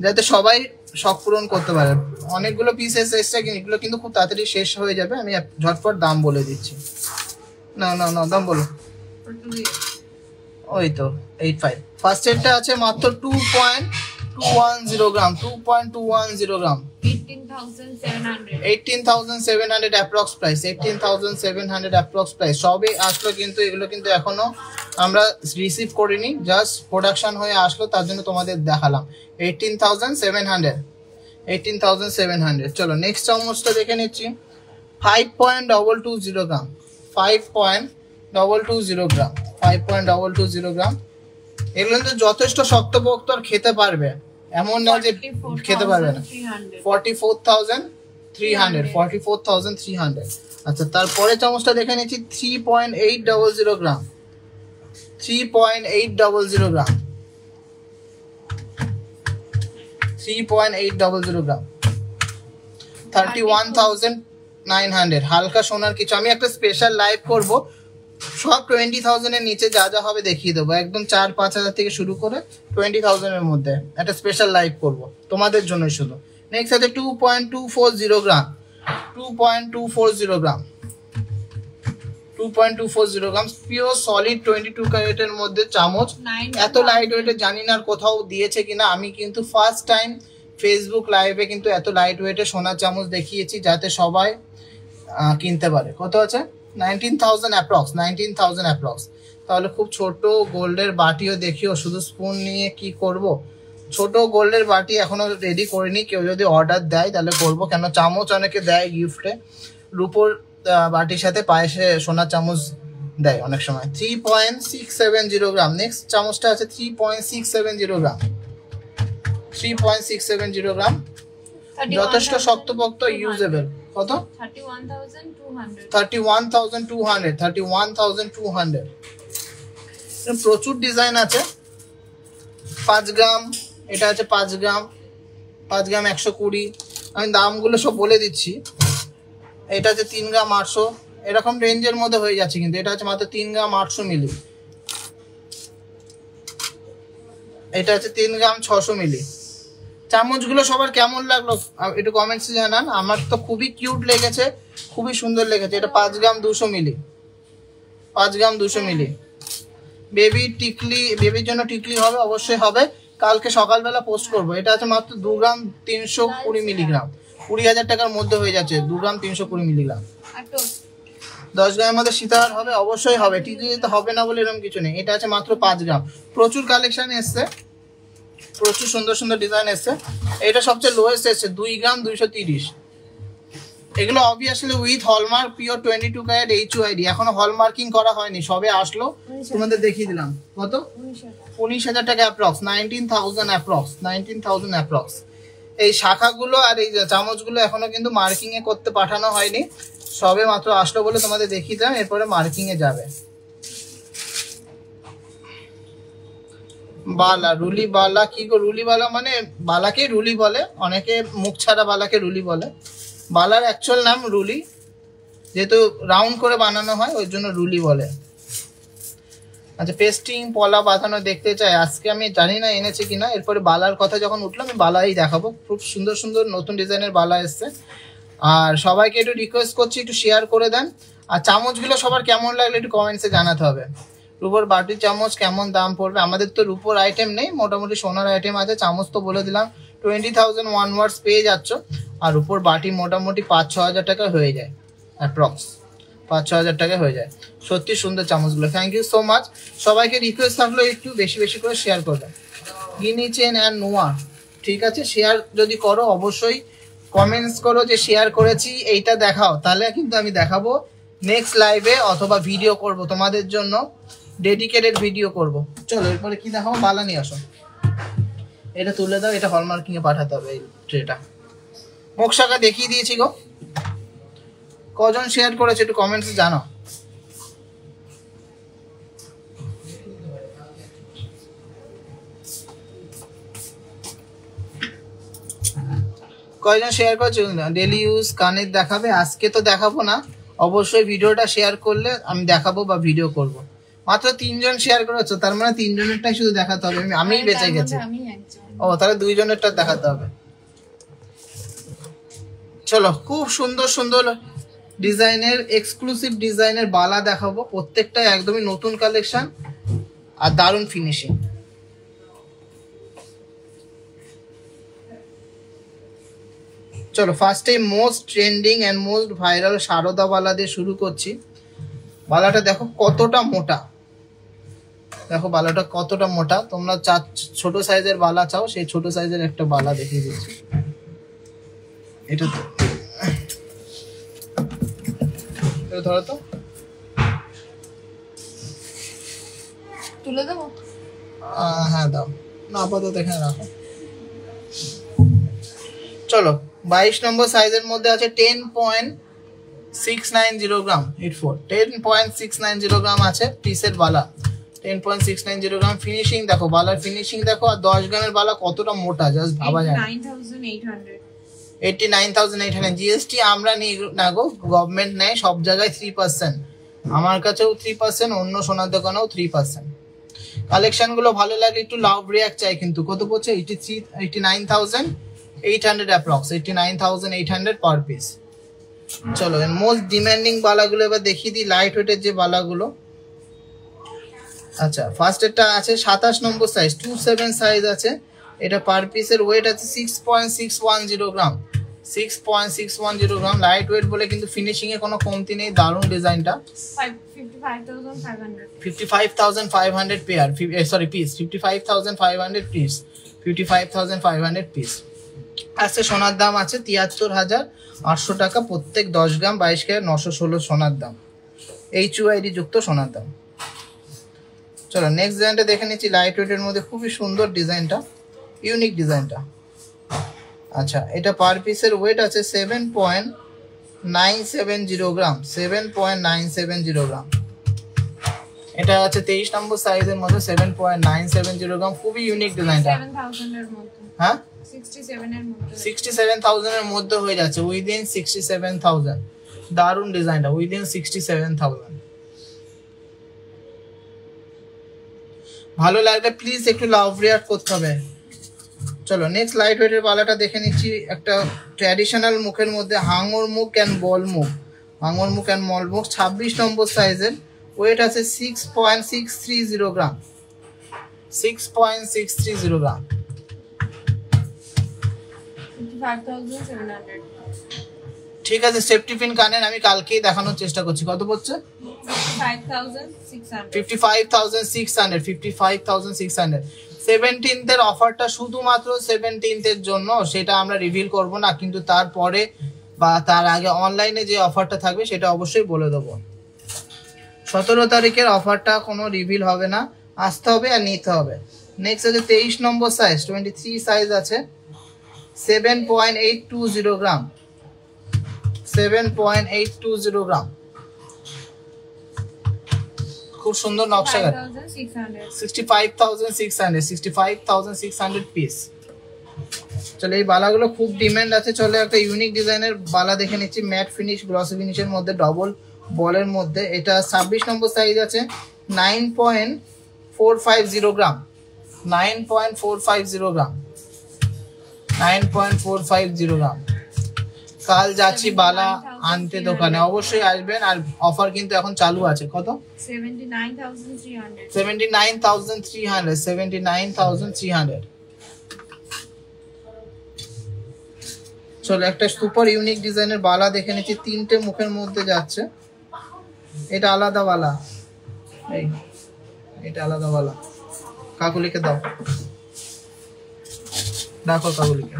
যাতে সবাই শখ পূরণ করতে পারে। অনেকগুলো পিসেস এসছে, এগুলো কিন্তু খুব তাড়াতাড়ি শেষ হয়ে যাবে। আমি ঝটপট দাম বলে দিচ্ছি। না না না, দাম বলো। ওই তো 85। ফার্স্ট এডটা আছে মাত্র 2.210 গ্রাম, 2.210 গ্রাম, 18,700 অ্যাপ্রক্স প্রাইস, 18,700 অ্যাপ্রক্স প্রাইস। সবই আসলো কিন্তু এগুলো কিন্তু এখনো আমরা রিসিভ করিনি, জাস্ট প্রোডাকশন হয়ে আসলো, তার জন্য তোমাদের দেখালাম। 18,700। চলো নেক্সট চামচটা দেখে নিচ্ছি। 5.220 গ্রাম, 5.220 গ্রাম, 5.220 গ্রাম। এগুলো কিন্তু যথেষ্ট শক্তপোক্ত, আর খেতে পারবে, এমন না যে খেতে পারবে না। 44,300। আচ্ছা, তারপরে চামচটা দেখে নিচ্ছি। 3.800 গ্রাম, 3.800 গ্রাম, 3.800 গ্রাম, 31,900। হালকা সোনার কিছু। আমি একটা স্পেশাল লাইভ করব, সব 20,000 এর নিচে যা যা হবে দেখিয়ে দেবো, একদম 4-5 হাজার থেকে শুরু করে 20,000 এর মধ্যে একটা স্পেশাল লাইভ করব তোমাদের জন্য শুধু। নেক্সট আছে 2.240 গ্রাম, 2.240 গ্রাম, 2.240 গ্রাম। পিওর সলিড 22 ক্যারেটের মধ্যে চামচ। এত লাইট ওয়েটে জানি না আর কোথাও দিয়েছে কিনা। আমি কিন্তু ফার্স্ট টাইম ফেসবুক লাইভে কিন্তু এত লাইট ওয়েটে সোনার চামচ দেখিয়েছি যাতে সবাই কিনতে পারে। কত আছে? 19,000 অ্যাপ্রক্স, 19,000 অ্যাপ্রক্স। তাহলে খুব ছোট গোল্ডের বাটিও দেখিও, শুধু স্পুন নিয়ে কি করব। ছোট গোল্ডের বাটি এখনো রেডি করিনি, কেউ যদি অর্ডার দেয় তাহলে করবো, কেন চামচ অনেকে দেয় গিফটে, রূপোর বাটির সাথে পায়েসে সোনার চামচ দেয় অনেক সময়। 3.670 গ্রাম। নেক্সট চামচটা আছে 3.670 গ্রাম, 3.670 গ্রাম, যথেষ্ট শক্তপোক্ত, ইউজেবল। কত? 31,200। প্রচুর ডিজাইন আছে। 5 গ্রাম, এটা আছে 5 গ্রাম, 5 গ্রাম 120। আমি দামগুলো সব বলে দিচ্ছি। এটা আছে 3 গ্রাম 800, এরকম রেঞ্জের মধ্যে হয়ে যাচ্ছে, কিন্তু এটা আছে মাত্র 3 গ্রাম 800 মিলি। এটা আছে 3 গ্রাম 600 মিলি। চামচগুলো সবার কেমন লাগলো একটু কমেন্টসে জানান। আমার তো খুবই কিউট লেগেছে, খুবই সুন্দর লেগেছে। এটা 5 গ্রাম 200 মিলি, 5 গ্রাম 200 মিলি। বেবি টিকলি, বেবির জন্য টিকলি হবে, অবশ্যই হবে। কালকে সকালবেলা পোস্ট করবো। এটা আছে মাত্র 2 গ্রাম 320 মিলিগ্রাম, 20,000 টাকার মধ্যে হয়ে যাচ্ছে। 2 গ্রাম 320 মিলিগ্রাম, 10 গ্রামের মধ্যে সীতাহার হবে, অবশ্যই হবে। টিকলি তো হবে না বলে এরকম কিছু নেই। এটা আছে মাত্র 5 গ্রাম। প্রচুর কালেকশন এসছে, প্রচুর সুন্দর সুন্দর ডিজাইন এসছে। এটা সবচেয়ে লোয়েস্ট এসছে 2 গ্রাম 230। এগুলো obviously with hallmark, pure 22 carat HUID। এখনো হলমার্কিং করা হয়নি, সবে আসলো, তোমাদের দেখিয়ে দিলাম। কত? 19,000 টাকা অ্যাপ্রক্স, 19,000 অ্যাপ্রক্স, 19,000 অ্যাপ্রক্স। এই শাখাগুলো আর এই চামচগুলো এখনো কিন্তু মার্কিং এ করতে পাঠানো হয়নি, সবে মাত্র আসলো বলে তোমাদের দেখিয়ে দিলাম। এরপরে মার্কিং এ যাবে। বালা, রুলি বালা। কি গো রুলি বালা মানে? বালাকে রুলি বলে, অনেকে মুখ ছাড়া বালাকে রুলি বলে। বালার অ্যাকচুয়াল নাম রুলি, যেহেতু রাউন্ড করে বানানো হয় ওই জন্য রুলি বলে। আচ্ছা, পেস্টিং পলা বাঁধানো দেখতে চাই। আজকে আমি জানি না এনেছে কিনা, এরপরে বালার কথা যখন উঠলো আমি বালাই দেখাবো। খুব সুন্দর সুন্দর নতুন ডিজাইনের বালা এসছে। আর সবাইকে একটু রিকোয়েস্ট করছি একটু শেয়ার করে দেন। আর চামচগুলো সবার কেমন লাগলো একটু কমেন্টসে জানাতে হবে। রূপোর বাটির চামচ কেমন দাম পড়বে? আমাদের তো রূপোর আইটেম নেই, মোটামুটি সোনার আইটেম আছে। চামচ তো বলে দিলাম 20,000 ওয়ার্ডস পেয়ে যাচ্ছ। আর রূপোর বাটি মোটামুটি 5-6 হাজার টাকা হয়ে যায়, অ্যাপ্রক্স 5-6 হাজার টাকা হয়ে যায়। সত্যি সুন্দর চামচগুলো। Thank you so much. সবাইকে রিকোয়েস্ট থাকলো একটু বেশি বেশি করে শেয়ার করবেন। গিনি চেন অ্যান্ড নোয়া, ঠিক আছে? শেয়ার যদি করো অবশ্যই কমেন্টস করো যে শেয়ার করেছি, এইটা দেখাও, তাহলে কিন্তু আমি দেখাবো নেক্সট লাইভে, অথবা ভিডিও করব তোমাদের জন্য, ডেডিকেটেড ভিডিও করব। চলো এরপরে কি দেখাবো? বালা নিয়ে আসো। এটা তুলে দাও, এটা হলমার্কিং এ পাঠাতে হবে। এই ট্রেটা মোকশাকা দেখিয়ে দিয়েছি গো। কজন শেয়ার করেছে একটু কমেন্টসে জানাও। কয়জন শেয়ার করেছে? ডেলি ইউজ কানের দেখাবে? আজকে তো দেখাবো না, অবশ্যই ভিডিওটা শেয়ার করলে আমি দেখাবো বা ভিডিও করব। মাত্র 3 জন শেয়ার করেছো, তার মানে 3 জনেরটাই শুধু দেখাতে হবে। আমিই বেঁচে গেছি। ও, তাহলে 2 জনেরটা দেখাতে হবে। চলো, খুব সুন্দর সুন্দর ডিজাইনের, এক্সক্লুসিভ ডিজাইনের বালা দেখাবো। প্রত্যেকটা একদমই নতুন কালেকশন আর দারুণ ফিনিশিং। চলো ফার্স্টে most trending and most viral Sharda বালা দিয়ে শুরু করছি। বালাটা দেখো কতটা মোটা, দেখো বালাটা কতটা মোটা। তোমরা ছোট সাইজের বালা চাও, সেই ছোট সাইজের একটা বালা দেখিয়ে দিচ্ছি। এটা ধরো তো, তুলে দেবো? হ্যাঁ দাও না, আপাতত এখানে রাখো। চলো 22 নম্বর সাইজের মধ্যে আছে 10.690 গ্রাম। 10.690 গ্রাম আছে পিসের বালা। 10.690 গ্রাম। ফিনিশিং দেখো, বালার ফিনিশিং দেখো। আর 10 গ্রামের বালা কতটা মোটা, জাস্ট ভাবা যায়। 89,800 জিএসটি আমরা নিই না গো, গভর্নমেন্ট নেয় সব জায়গায় 3%। আমার কাছেও 3%, অন্য সোনার দোকানেও 3%। কালেকশন গুলো ভালো লাগে একটু লাভ রিয়াক্ট চাই কিন্তু। কত পড়ছে? 89,800 অ্যাপ্রক্স, 89,800 পার পিস। চলো মোস্ট ডিমান্ডিং বালাগুলো এবার দেখিয়ে দিই, লাইট ওয়েটের যে বালাগুলো। আচ্ছা, ফার্স্ট এটা আছে 27 নম্বর সাইজ, 27 সাইজ আছে। এটা পার পিসের ওয়েট আছে 6.610 গ্রাম, 6.610 গ্রাম। লাইট ওয়েট বলে কিন্তু ফিনিশিং এ কোনো কমতি নেই। দারুণ ডিজাইনটা। 55,500 pair, sorry piece, 55,500 piece, 55,500 piece. আজকে সোনার দাম আছে 73,800 টাকা প্রত্যেক 10 গ্রাম 22 ক্যারেট 916 সোনার দাম, HUID যুক্ত সোনার দাম। চলো নেক্সট ডিজাইনটা দেখে নিচ্ছি। লাইট ওয়েটের মধ্যে খুবই সুন্দর ডিজাইনটা, ইউনিক ডিজাইনটা। আচ্ছা, এটা পার পিসের ওয়েট আছে 7.970 গ্রাম, 7.970 গ্রাম। এটা আছে 23 নম্বর সাইজের মধ্যে, 7.970 গ্রাম। খুবই ইউনিক ডিজাইনটা। হ্যাঁ, 67,000 এর মধ্যে হয়ে যাচ্ছে, উইদিন 67,000। দারুণ ডিজাইনটা, উইদিন 67,000। ভালো লাগলে প্লিজ একটু লাভ রিয়াক্ট করতে হবে। চলো নেক্সট লাইট ওয়েটের বালাটা দেখে নিচ্ছি। একটা ট্র্যাডিশনাল মুখের মধ্যে হাঙর মুখ অ্যান্ড বল মুখ, হাঙর মুখ অ্যান্ড মল মুখ, 26 নম্বর সাইজের, ওয়েট আছে 6.630 গ্রাম, 6.630 গ্রাম। 55,700 ঠিক আছে, সেফটি পিন কানের আমি কালকেই দেখানোর চেষ্টা করছি। কত পড়ছে? 55,600 55,600, 55,600। 17th এর অফারটা শুধুমাত্র 17th এর জন্য, সেটা আমরা রিভিল করব না, কিন্তু তারপরে বা তার আগে অনলাইনে যে অফারটা থাকবে সেটা অবশ্যই বলে দেবো। 17 তারিখের অফারটা কোনো রিভিল হবে না, আসতে হবে আর নিতে হবে। নেক্সট আছে 23 নম্বর সাইজ, 23 সাইজ আছে, 7.820 গ্রাম, 7.820 গ্রাম। খুব সুন্দর নকশা গাড়ি, 65,600, 65,600 পিস। চলো এই বালাগুলো খুব ডিমান্ড আছে। চলো একটা ইউনিক ডিজাইনের বালা দেখে নিচ্ছি, ম্যাট ফিনিশ গ্লসি ফিনিশের মধ্যে, ডবল বলের মধ্যে। এটা 26 নম্বর সাইজ আছে, 9.450 গ্রাম, 9.450 গ্রাম, 9.450 গ্রাম। কাল যাচ্ছি বালা আনতে দোকানে, অবশ্যই আসবেন। আর অফার কিন্তু এখন চালু আছে। কত? 79,300 79,300, 79,300। চলো একটা সুপার ইউনিক ডিজাইনের বালা দেখে নিচ্ছি, 3টে মুখের মধ্যে যাচ্ছে। এটা আলাদা বালা, এই এটা আলাদা বালা। কাকুলিকে দাও, দেখো কাকুলিকে।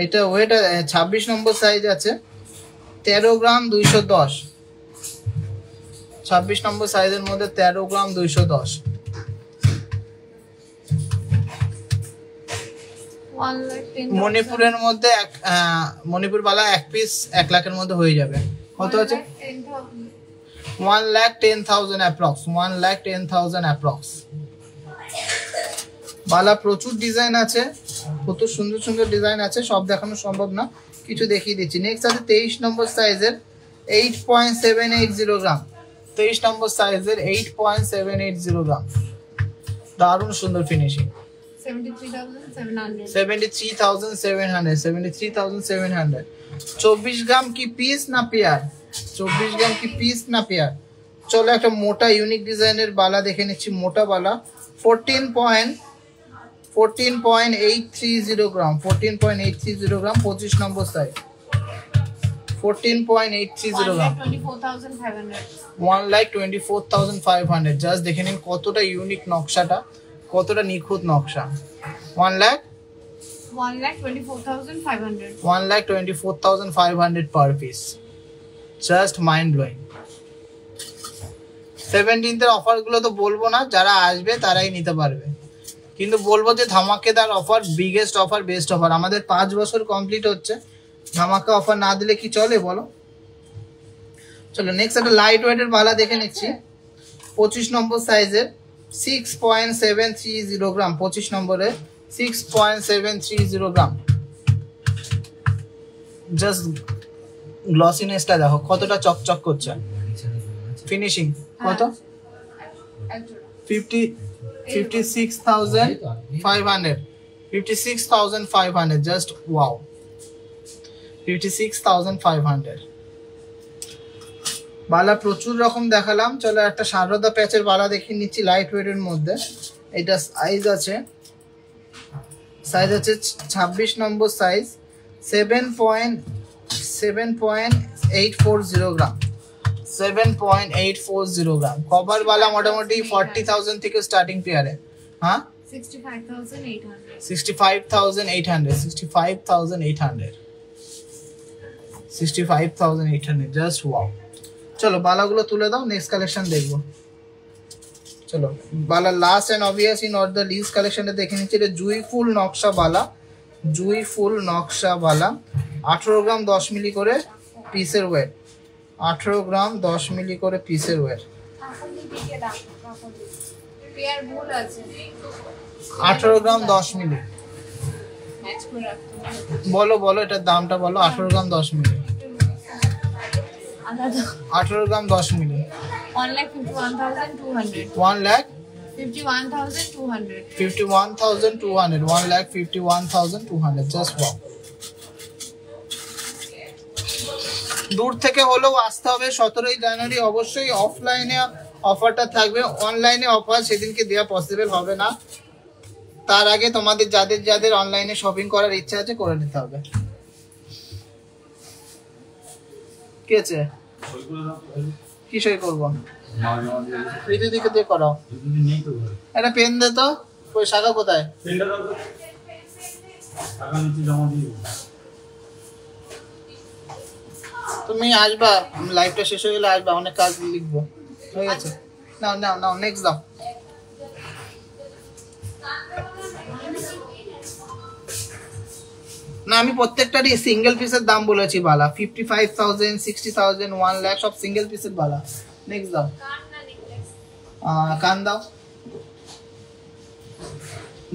এটা ওয়েট 26 নম্বর সাইজ আছে, 13 গ্রাম 210, 26 নম্বর সাইজের মধ্যে 13 গ্রাম 210। মণিপুরের মধ্যে মণিপুর বালা এক পিস 1 লাখের মধ্যে হয়ে যাবে। কত আছে? 1,10,000 অ্যাপ্রক্স, 1,10,000 অ্যাপ্রক্স। বালা প্রচুর ডিজাইন আছে, কত সুন্দর সুন্দর ডিজাইন আছে, সব দেখানো সম্ভব না, কিছু দেখিয়ে দিচ্ছি। নেক্সট আছে 23 নম্বর সাইজের, 8.780 গ্রাম, 23 নম্বর সাইজের 8.780 গ্রাম। দারুণ সুন্দর ফিনিশিং। 73,700 73,700, 73,700। 24 গ্রাম কি পিস না পেয়ার? 24 গ্রাম কি পিস না পেয়ার? চলো একটা মোটা ইউনিক ডিজাইনের বালা দেখে নিচ্ছি, মোটা বালা, 14.830 গ্রাম, 14.830 গ্রাম, 25 নম্বর সাইজ, 14.830 গ্রাম, 1,24,500। জাস্ট দেখে নিন কতটা ইউনিক নকশাটা, কতটা নিখুঁত নকশা। 1,24,500 1,24,500 per piece, just mind blowing. 17th এর অফারগুলো তো বলবো না, যারা আসবে তারাই নিতে পারবে, কিন্তু বলবো যে ধামাকেদার offer, biggest offer, best offer. আমাদের 5 বছর কমপ্লিট হচ্ছে, ধামাকা অফার না দিলে কি চলে বলো? চলো নেক্সট একটা লাইট ওয়েটের বালা দেখে নিচ্ছি, 25 নম্বর সাইজের, 6.730 গ্রাম, 25 নম্বরে 6.730 গ্রাম। জাস্ট গ্লসিনেসটা দেখো কতটা চকচক করছে, ফিনিশিং কত? 56,500, 56,500, জাস্ট ওয়াও, 56,500। বালা প্রচুর রকম দেখালাম। চলো একটা সারদা প্যাচের বালা দেখে নিচ্ছি লাইট ওয়েটের মধ্যে। এটা সাইজ আছে 26 নম্বর সাইজ, 7.840 গ্রাম, 7.840 গ্রাম। কভার বালা মোটামুটি 40,000 থেকে স্টার্টিং পেয়ারে। হ্যাঁ, 65,800 65,800, 65,800, 65,800, জাস্ট ওয়াও। চলো বালাগুলো তুলে দাও, নেক্সট কালেকশন দেখবো। চলো বালা last and obviously not the least কালেকশনটা দেখে নিচ্ছি। এটা জুই ফুল নকশা বালা, জুই ফুল নকশা বালা, 18 গ্রাম 10 মিলি করে পিসের ওয়েট, 18 গ্রাম 10 মিলি করে পিসের ওয়েট, 18 গ্রাম 10 মিলি। বলো বলো এটার দামটা বলো। 18 গ্রাম 10 মিলি, 18 গ্রাম 10 মিলি, 1,51,200, 51,200. 51,200, 1,51,200, just wow. দূর থেকে হলেও আসতে হবে 17ই জানুয়ারি। অবশ্যই অফলাইনে অফারটা থাকবে, অনলাইনে অফার সেদিনকে দেওয়া পসিবল হবে না। তার আগে তোমাদের যাদের যাদের অনলাইনে শপিং করার ইচ্ছা আছে করে নিতে হবে। কি আছে কি সই করবো রীতি দিকে দিয়ে করাও। একটা পেন দে তো, ওই শাখা কোথায়? তুমি আসবা, লাইভটা শেষ হয়ে গেলে আসবা, অনেক কাজ লিখবো। হয়ে গেছে, নাও নাও নাও, নেক্সট দাও। না আমি প্রত্যেকটারই সিঙ্গেল পিসের দাম বলেছি বালা। 55,000, 60,000, 1 লাখ সব সিঙ্গেল পিসের বালা। নেক্সট দাও। কান দাও।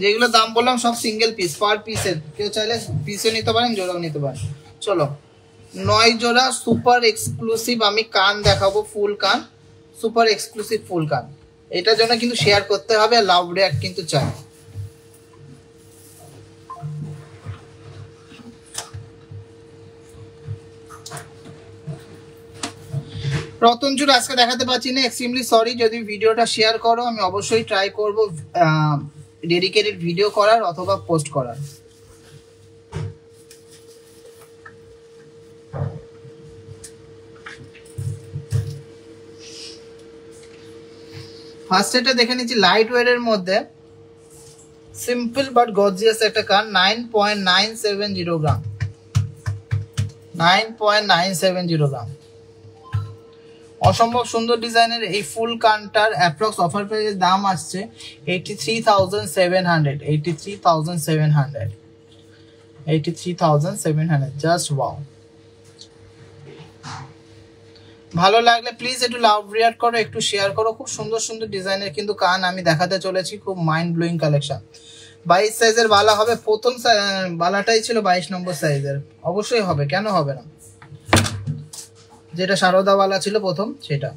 যেগুলো দাম বললাম সব সিঙ্গেল পিস, পার পিসের। কেউ চাইলে পিসে নিতে পারেন, জোড়াও নিতে পারেন। চলো 9 জোড়া সুপার এক্সক্লুসিভ আমি কান দেখাবো, ফুল কান, সুপার এক্সক্লুসিভ ফুল কান। এটার জন্য কিন্তু শেয়ার করতে হবে, লাভ রিঅ্যাক্ট কিন্তু চাই। রতনচুর আজকে দেখাতে পাচ্ছি না, এক্সট্রিমলি সরি। যদি ভিডিওটা শেয়ার করো আমি অবশ্যই ট্রাই করব ডেডিকেটেড ভিডিও করার অথবা পোস্ট করার। ফার্স্ট এটা দেখে নিচ্ছি লাইট ওয়েটের মধ্যে সিম্পল বাট গর্জিয়াস একটা কান, 9.970 গ্রাম, 9.970 গ্রাম। অসম্ভব সুন্দর ডিজাইনের এই ফুল কানটার অ্যাপ্রক্স অফার প্রাইসের দাম আসছে 83,700, 83,700, 83,700, জাস্ট ওয়াও। ভালো লাগলে প্লিজ একটু লাভ রিঅ্যাক্ট করো, একটু শেয়ার করো। খুব সুন্দর সুন্দর ডিজাইনের কিন্তু কান আমি দেখাতে চলেছি, খুব মাইন্ড ব্লোয়িং কালেকশন। 22 সাইজের বালা হবে, প্রথম বালাটাই ছিল 22 নম্বর সাইজের, অবশ্যই হবে, কেন হবে না, যেটা সারদাওয়ালা ছিল প্রথম সেটা।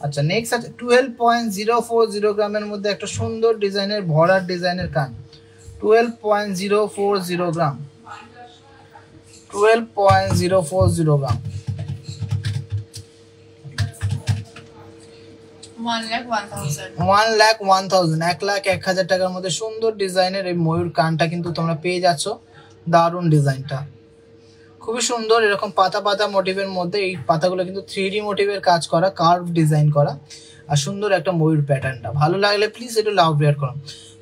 আচ্ছা নেক্সট আছে 12.040 গ্রামের মধ্যে একটা সুন্দর ডিজাইনের ভরার ডিজাইনের কান, 12.040 গ্রাম, 12.040 গ্রাম, 1,01,000, 1,01,000, 1,01,000 টাকার মধ্যে সুন্দর ডিজাইনের এই ময়ূর কানটা কিন্তু তোমরা পেয়ে যাচ্ছ। দারুণ ডিজাইনটা, খুবই সুন্দর। এরকম পাতা পাতা মোটিভের মধ্যে, এই পাতাগুলো কিন্তু 3D মোটিভের কাজ করা, কার্ভ ডিজাইন করা, আর সুন্দর একটা ময়ূর প্যাটার্নটা। ভালো লাগলে প্লিজ একটু লাভ রিঅ্যাক্ট করুন।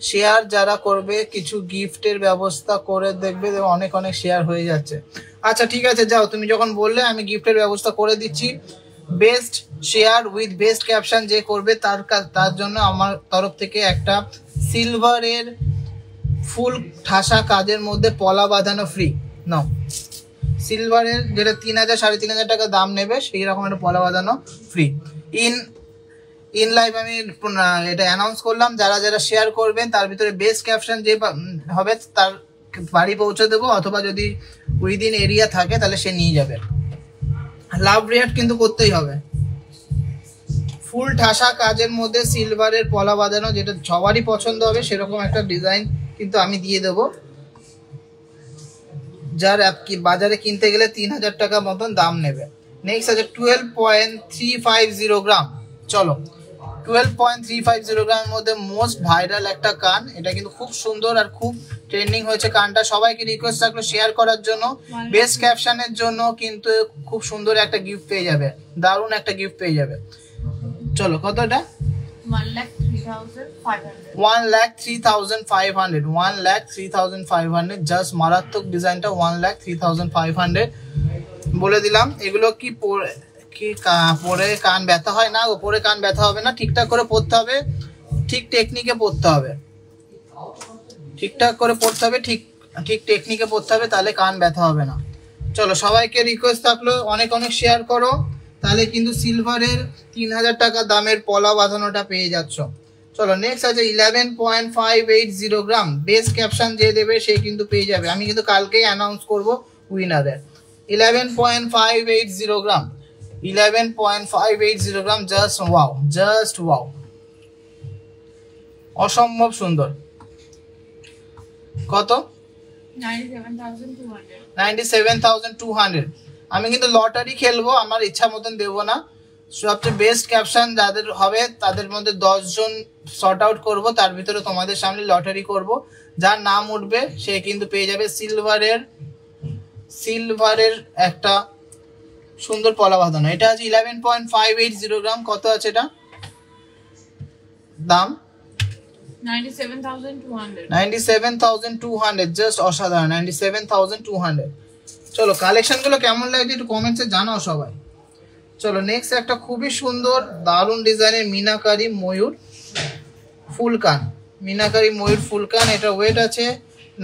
শেয়ার যারা করবে কিছু গিফটের ব্যবস্থা করে দেখবে, অনেক অনেক শেয়ার হয়ে যাচ্ছে। আচ্ছা ঠিক আছে যাও, তুমি যখন বললে আমি গিফটের ব্যবস্থা করে দিচ্ছি। Best share with best caption যে করবে তার জন্য আমার তরফ থেকে একটা সিলভারের ফুল ঠাসা কাজের মধ্যে পলা বাঁধানো ফ্রি। নাও, সিলভারের যেটা 3,000 3,500 টাকা দাম নেবে সেই রকম একটা পলা বাঁধানো ফ্রি। ইন লাইভ আমি এটা অ্যানাউন্স করলাম। যারা যারা শেয়ার করবেন তার ভিতরে বেস্ট ক্যাপশন যে হবে তার বাড়ি পৌঁছে দেবো, অথবা যদি উইদিন এরিয়া থাকে তাহলে সে নিয়ে যাবে। লাভ রিঅ্যাক্ট কিন্তু করতেই হবে। ফুল ঠাসা কাজের মধ্যে সিলভারের পলা বাঁধানো, যেটা সবারই পছন্দ হবে সেরকম একটা ডিজাইন কিন্তু আমি দিয়ে দেবো। যার বাজারে কিনতে গেলে 3,000 টাকা মতন দাম নেবে। নেক্সট আছে 12.350 গ্রাম। চলো 12.350 গ্রামের মধ্যে মোস্ট ভাইরাল একটা কান, এটা কিন্তু খুব সুন্দর আর খুব ট্রেন্ডিং হয়েছে কানটা। সবাইকে রিকোয়েস্ট থাকলো শেয়ার করার জন্য, বেস্ট ক্যাপশনের জন্য কিন্তু খুব সুন্দর একটা গিফট পেয়ে যাবে, দারুণ একটা গিফট পেয়ে যাবে। চলো কত এটা? 1,03,500, 1,03,500, 1,03,500, জাস্ট মারাত্মক ডিজাইনটা, 1,03,500 বলে দিলাম। এগুলো কি পরে কান ব্যথা হয় না? ওপরে কান ব্যথা হবে না, ঠিকঠাক করে পড়তে হবে, ঠিক টেকনিকে পড়তে হবে, ঠিকঠাক করে পড়তে হবে, ঠিক টেকনিকে পড়তে হবে, তাহলে কান ব্যথা হবে না। চলো সবাইকে রিকোয়েস্ট থাকলো অনেক অনেক শেয়ার করো, তাহলে কিন্তু সিলভারের 3,000 টাকা দামের পলা বাঁধানোটা পেয়ে যাচ্ছ। চলো নেক্সট আছে 11.580 গ্রাম। বেস্ট ক্যাপশন যে দেবে সে কিন্তু পেয়ে যাবে। আমি কিন্তু কালকেই অ্যানাউন্স করব উইনারের। 11.580 গ্রাম, 11.580 গ্রাম, জাস্ট ওয়াও, জাস্ট ওয়াও। অসম্ভব সুন্দর। কত? 97,200। আমি কিন্তু লটারি খেলবো, আমার ইচ্ছা মতন দেবো না। সবচেয়ে বেস্ট ক্যাপশন যাদের হবে তাদের মধ্যে 10 জন শর্ট আউট করবো, তার ভিতরে তোমাদের সামনে লটারি করব, যার নাম উঠবে সে কিন্তু পেয়ে যাবে সিলভারের একটা সুন্দর পলা বাঁধানো। এটা আছে 11.580 গ্রাম। কত আছে এটা দাম? 97,200। জাস্ট অসাধারণ, 97,200। চলো কালেকশন গুলো কেমন লাগছে একটু কমেন্টসে জানাও সবাই। চলো নেক্সট একটা খুবই সুন্দর দারুণ ডিজাইনের মিনাকারি ময়ূর ফুলকান। মিনাকারি ময়ূর ফুলকান, এটা ওয়েট আছে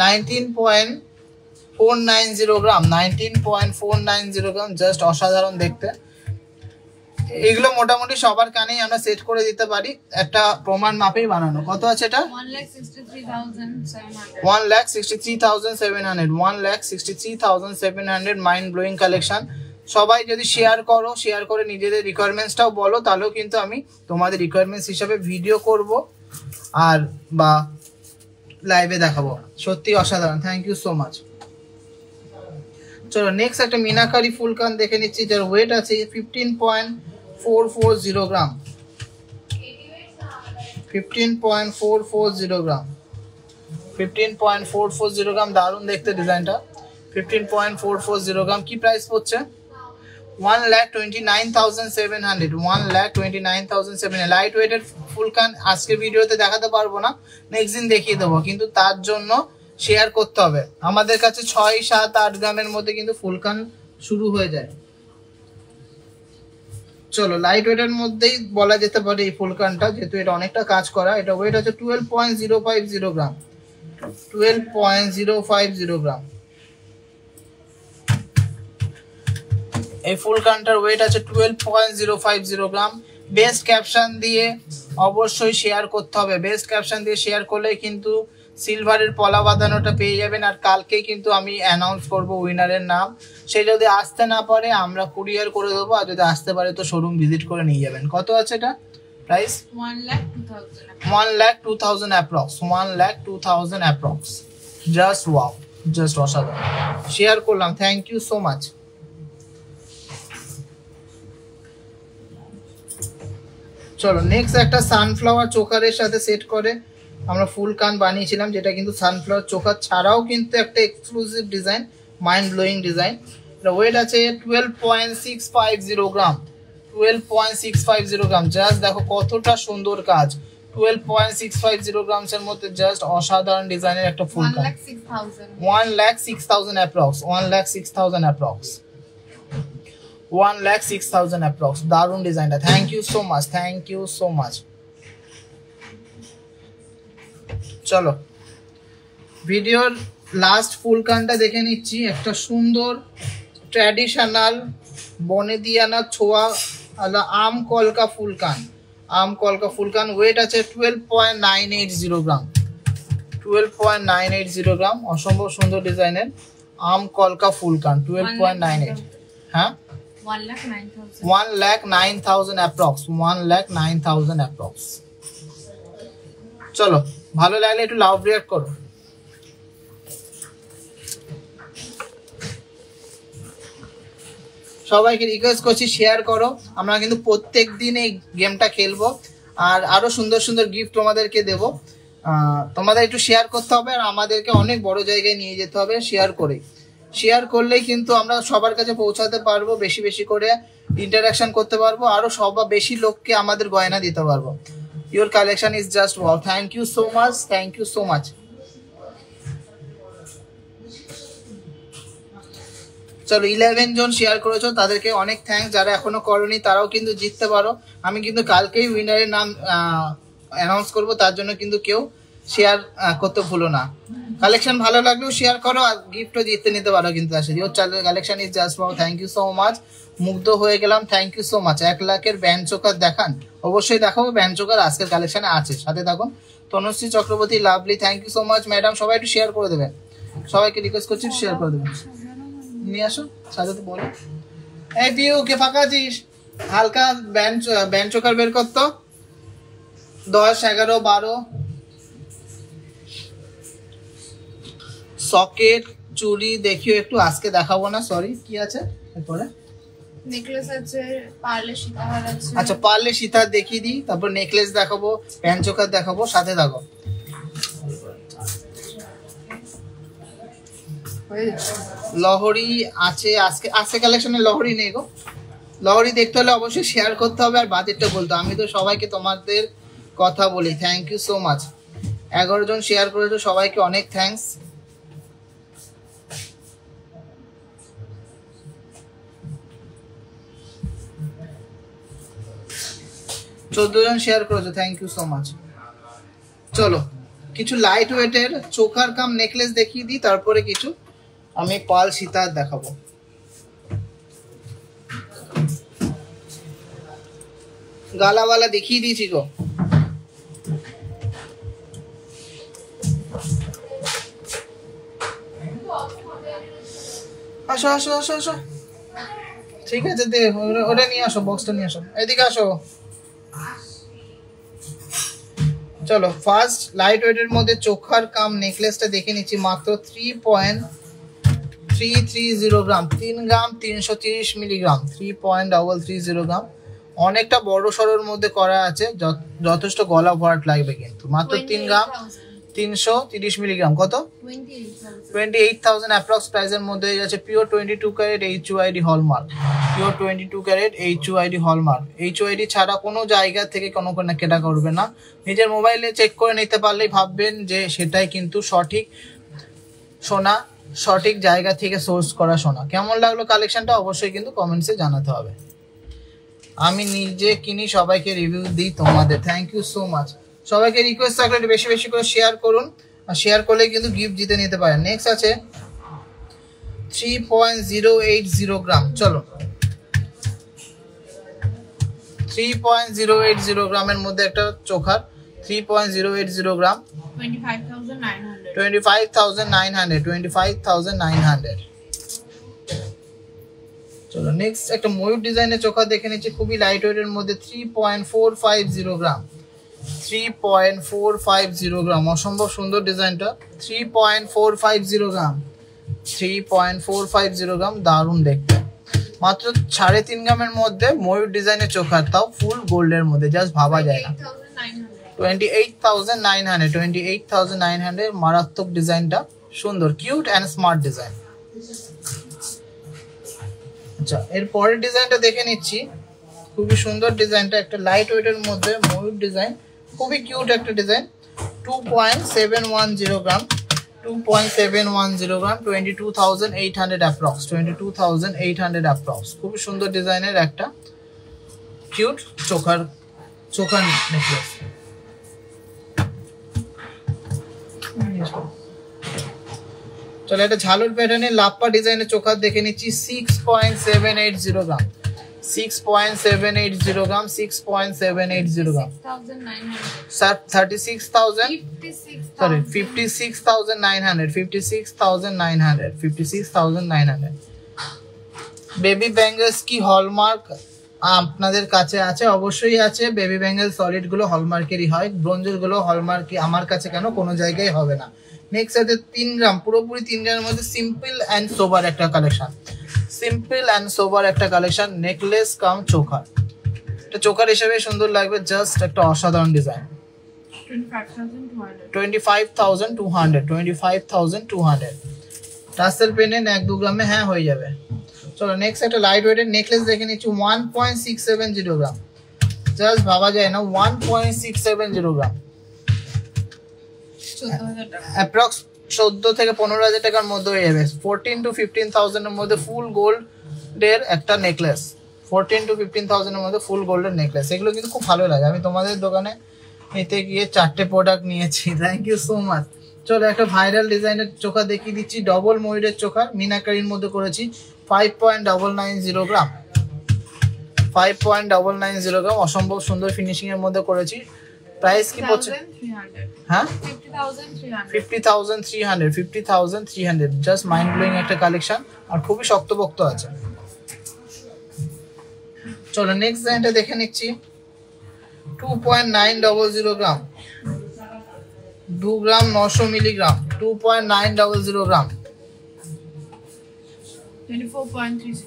19.490 গ্রাম। 19.490 গ্রাম, জাস্ট অসাধারণ দেখতে। এগুলো মোটামুটি সবার কানেই আমরা সেট করে দিতে পারি, একটা প্রমাণ মাপেই বানানো। কত আছে এটা? 1,63,700। 1,63,700 মাইন্ড ব্লোয়িং কালেকশন। সবাই যদি শেয়ার করে নিজেদের রিকোয়ারমেন্টসটাও বলো, তাহলেও কিন্তু আমি তোমাদের রিকোয়ারমেন্টস হিসাবে ভিডিও করব আর বা লাইভে দেখাবো। সত্যি অসাধারণ, থ্যাংক ইউ সো মাচ। চলো নেক্সট একটা মিনাকারি ফুলকান দেখে নিচ্ছি, যার ওয়েট আছে 15.440 গ্রাম। 15.440 গ্রাম। 15.440 গ্রাম, দারুণ দেখতে ডিজাইনটা। 15.440 গ্রাম। কি প্রাইস পড়ছে? 1,29,700। 1,29,700। লাইট ওয়েটের ফুলকান আজকে ভিডিওতে দেখাতে পারবো না, নেক্সট দিন দেখিয়ে দেবো, কিন্তু তার জন্য শেয়ার করতে হবে। আমাদের কাছে 6, 7, 8 গ্রামের মধ্যে কিন্তু ফুলকান শুরু হয়ে যায়। চলো লাইট ওয়েটের মধ্যেই বলা যেতে পারে এই ফুলকানটা, যেহেতু এটা অনেকটা কাজ করা। এটা ওয়েট আছে 12.050 গ্রাম। 12.050 গ্রাম। এই ফুলকানটার ওয়েট আছে 12.050 গ্রাম। বেস্ট ক্যাপশন দিয়ে অবশ্যই শেয়ার করতে হবে। বেস্ট ক্যাপশন দিয়ে শেয়ার করলে কিন্তু সিলভারের পলা বাঁধানোটা পেয়ে যাবেন। আর কালকেই কিন্তু আমি অ্যানাউন্স করবো উইনারের নাম। সে যদি আসতে না পারে আমরা কুরিয়ার করে দেবো, আর যদি আসতে পারে তো শোরুম ভিজিট করে নিয়ে যাবেন। কত আছে এটা price? 1,02,000 approx. 1,02,000 approx. Just wow, just অসাধারণ। শেয়ার করলাম, থ্যাংক ইউ সো মাচ। চলো নেক্সট একটা সানফ্লাওয়ার চোকারের সাথে সেট করে আমরা ফুল কান বানিয়েছিলাম, যেটা কিন্তু সানফ্লাওয়ার চোকার ছাড়াও কিন্তু একটা exclusive design, mind blowing design. এটা ওয়েট আছে 12.650 গ্রাম। 12.650 গ্রাম। জাস্ট দেখো কতটা সুন্দর কাজ। 12.650 গ্রামস এর মধ্যে জাস্ট অসাধারণ ডিজাইনের একটা ফুল কান। 1,06,000 অ্যাপ্রক্স। 1,06,000 অ্যাপ্রক্স। 1,06,000 অ্যাপ্রক্স। দারুণ ডিজাইনটা, thank you so much, thank you so much. চলো ভিডিওর লাস্ট ফুল কানটা দেখে নিচ্ছি। একটা সুন্দর ট্র্যাডিশনাল বনেদিয়ানা ছোঁয়া আম কলকা ফুল কান। আম কলকা ফুল কান। ওয়েট আছে 12.980 গ্রাম। 12.980 গ্রাম। অসম্ভব সুন্দর ডিজাইনের আম কলকা ফুল কান। 12.98। হ্যাঁ, 1,09,000 অ্যাপ্রক্স। 1,09,000 অ্যাপ্রক্স। চলো ভালো লাগলে একটু লাভ রিঅ্যাক্ট করো। সবাইকে রিকোয়েস্ট করছি শেয়ার করো। আমরা কিন্তু প্রত্যেক দিন এই গেমটা খেলবো, আর আরো সুন্দর সুন্দর গিফট তোমাদেরকে দেবো। তোমাদের একটু শেয়ার করতে হবে, আর আমাদেরকে অনেক বড় জায়গায় নিয়ে যেতে হবে শেয়ার করলেই কিন্তু আমরা সবার কাছে পৌঁছাতে পারবো, বেশি বেশি করে ইন্টারাকশন করতে পারবো, আরো সবার বেশি লোককে আমাদের গয়না দিতে পারবো। Your collection is just wow. Thank you so much. Thank you so much. চলো 11 জন শেয়ার করেছো, তাদেরকে অনেক থ্যাঙ্কস। যারা এখনো করনি তারাও কিন্তু জিততে পারো। আমি কিন্তু কালকেই উইনারের নাম অ্যানাউন্স করব, তার জন্য কিন্তু কেউ শেয়ার করতে ভুলো না। কালেকশন ভালো লাগলেও শেয়ার করো, আর গিফটও জিততে নিতে পারো কিন্তু আসলে। Your collection is just wow. Thank you so much. মুগ্ধ হয়ে গেলাম, থ্যাংক ইউ সো মাচ। 1 লাখের ব্যান্ড চোকার দেখান, অবশ্যই দেখাবো। ব্যান্ড চোকার আজকের কালেকশনে আছে, সাথে থাকুন। Tanushree Chakraborty lovely, thank you so much madam. সবাই একটু শেয়ার করে দেবেন, সবাইকে রিকোয়েস্ট করছি শেয়ার করে দেবেন। নিয়ে আসো সাজাতে বলো। এই পিউ কে ফাঁকা আছিস? হালকা ব্যান্ড চোকার বের করতো। 10, 11, 12 সকেট চুড়ি দেখিও একটু, আজকে দেখাবো না, সরি। কি আছে এরপরে? নেকলেস আছে, পার্লে সীতাহার আছে। আচ্ছা, পার্লে সীতাহার দেখিয়ে দিই, তারপর নেকলেস দেখাবো, প্যান চোকার দেখাবো, সাথে থাকো। লহরি আছে আজকে, আজকে কালেকশনে লহরি নেই গো। লহরি দেখতে হলে অবশ্যই শেয়ার করতে হবে আর বাজেটটা বলতে। আমি তো সবাইকে তোমাদের কথা বলি। Thank you so much. 11 জন শেয়ার করেছো, সবাইকে অনেক থ্যাঙ্কস। চোদ্দ জন শেয়ার করেছো, থ্যাংক ইউ সো মাচ। চলো কিছু লাইট ওয়েটের চোকার কাম নেকলেস দেখিয়ে দিই, তারপরে কিছু আমি পাল সীতার দেখাবো। গালাওয়ালা দেখিয়ে দিয়েছি গো। আসো আসো আসো আসো, ঠিক আছে, দে ওটা নিয়ে আসো, বক্সটা নিয়ে আসো, এদিকে আসো। চলো ফার্স্ট লাইট ওয়েটের মধ্যে চোখার কাম নেকলেসটা দেখে নিচ্ছি। মাত্র 3.330 গ্রাম, 3 গ্রাম 330 মিলিগ্রাম, 3.330 গ্রাম। অনেকটা বড় সরোর মধ্যে করা আছে, যথেষ্ট গলা ভরাট লাগবে কিন্তু। মাত্র 3 গ্রাম 330 মিলিগ্রাম। কত? 28,000 অ্যাপ্রক্স প্রাইসের মধ্যে আছে। Pure 22 carat HUID hallmark, pure 22 carat HUID hallmark. HUID ছাড়া কোনো জায়গা থেকে কোনো কেনা করবে না। নিজের মোবাইলে চেক করে নিতে পারলেই ভাববেন যে সেটাই কিন্তু সঠিক সোনা, সঠিক জায়গা থেকে সোর্স করা সোনা। কেমন লাগলো কালেকশনটা অবশ্যই কিন্তু কমেন্টসে জানাতে হবে। আমি নিজে কিনি, সবাইকে রিভিউ দিই তোমাদের। Thank you so much. সবাইকে রিকোয়েস্ট থাকলে বেশি বেশি করে শেয়ার করুন, আর শেয়ার করলে কিন্তু গিফট জিতে নিতে পারেন। নেক্সট আছে 3.080 গ্রাম। চলো 3.080 গ্রামের মধ্যে একটা চোখার, 3.080 গ্রাম, 25,900। চলো নেক্সট একটা ময়ূর ডিজাইনের চোখা দেখে নিচ্ছি, খুবই লাইট ওয়েটের মধ্যে। 3.450 গ্রাম, 3.450 গ্রাম। অসম্ভব সুন্দর ডিজাইনটা। 3.450 গ্রাম, 3.450 গ্রাম, দারুণ দেখতে। মাত্র 3.5 গ্রামের মধ্যে ময়ূর ডিজাইনের চোখা, তাও ফুল গোল্ডের মধ্যে, জাস্ট ভাবা যায় না। 28,900, মারাত্মক ডিজাইনটা, সুন্দর, কিউট অ্যান্ড স্মার্ট ডিজাইন। আচ্ছা, এর পরের ডিজাইনটা দেখে নিচ্ছি, খুবই সুন্দর ডিজাইনটা, একটা লাইট ওয়েটের মধ্যে ময়ূর ডিজাইন, খুবই কিউট একটা ডিজাইন। 2.710 গ্রাম, 2.710 গ্রাম, 22,800 অ্যাপ্রক্স, 22,800 অ্যাপ্রক্স। খুবই সুন্দর ডিজাইনের একটা কিউট চোখার নেকলেস। চলো একটা ঝালুর প্যাটার্নের লাপ্পা ডিজাইনের চোখার দেখে নিচ্ছি। 6.780 গ্রাম, 6.780 গ্রাম, 6.780 গ্রাম, 56,900। বেবি ব্যাঙ্গলস কি হলমার্ক আপনাদের কাছে আছে? অবশ্যই আছে। বেবি ব্যাঙ্গেল সলিড গুলো হলমার্কেরই হয়, ব্রোঞ্জের গুলো হলমার্ক আমার কাছে কেন কোনো জায়গায় হবে না। নেক্সট আছে 3 গ্রাম, পুরোপুরি 3 গ্রামের মধ্যে সিম্পল অ্যান্ড সোবার একটা কালেকশন, সিম্পল অ্যান্ড সোবার একটা কালেকশন, নেকলেস কাম চোখার। এটা চোখার হিসেবে সুন্দর লাগবে, জাস্ট একটা অসাধারণ ডিজাইন। 25,200, টাসেল পেনের 1-2 গ্রামে হ্যাঁ হয়ে যাবে। চলো নেক্সট একটা লাইট ওয়েটের নেকলেস দেখে নিচ্ছি। 1.670 গ্রাম, জাস্ট ভাবা যায় না, 1.670 গ্রাম, অ্যাপ্রক্স 14 থেকে 15,000 টাকার মধ্যে হয়ে যাবে। 14 to 15,000 এর মধ্যে ফুল গোল্ডের একটা নেকলেস, 14 to 15,000 এর মধ্যে ফুল গোল্ডের নেকলেস। এগুলো কিন্তু খুব ভালো লাগে। আমি তোমাদের দোকানে নিতে গিয়ে 4টে প্রোডাক্ট নিয়েছি। Thank you so much. চলো একটা ভাইরাল ডিজাইনের চোখা দেখিয়ে দিচ্ছি, ডবল ময়ূরের চোখা, মিনাকারির মধ্যে করেছি। 5.990 গ্রাম, 5.990 গ্রাম, অসম্ভব সুন্দর ফিনিশিং এর মধ্যে করেছি। প্রাইস কি পড়ছে? হ্যাঁ 50,300, জাস্ট মাইন্ড ব্লোয়িং একটা কালেকশন, আর খুবই শক্তপোক্ত আছে। চলো নেক্সট ডিজাইনটা দেখে নিচ্ছি। 2.900 গ্রাম, 2 গ্রাম 900 মিলিগ্রাম 2.900 গ্রাম 24.36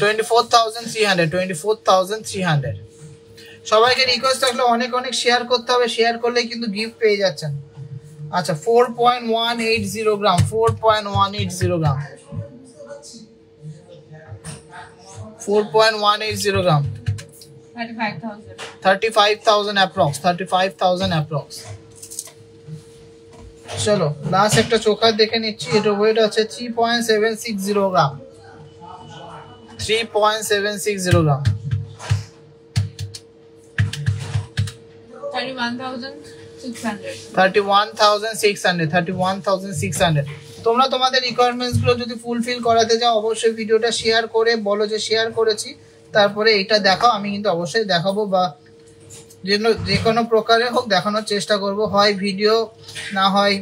24,300 24,300 সবাইকে রিকোয়েস্ট থাকলে অনেক অনেক শেয়ার করতে হবে, শেয়ার করলেই কিন্তু গিফট পেয়ে যাচ্ছেন। আচ্ছা 4.180 গ্রাম 4.180 গ্রাম 4.180 গ্রাম 35,000 অ্যাপ্রক্স 35,000 অ্যাপ্রক্স। চলো লাস্ট একটা চোখা দেখে নিচ্ছি, এটা ওয়েট আছে 3.760 গ্রাম 3.760 গ্রাম 31,600 তোমরা তোমাদের রিকোয়ারমেন্টস গুলো যদি ফুলফিল করাতে যাও অবশ্যই ভিডিওটা শেয়ার করে বলো যে শেয়ার করেছি, তারপরে এটা দেখাও, আমি কিন্তু অবশ্যই দেখাবো বা যে কোনো প্রকারে হোক দেখানোর চেষ্টা করব, হয় ভিডিও না হয়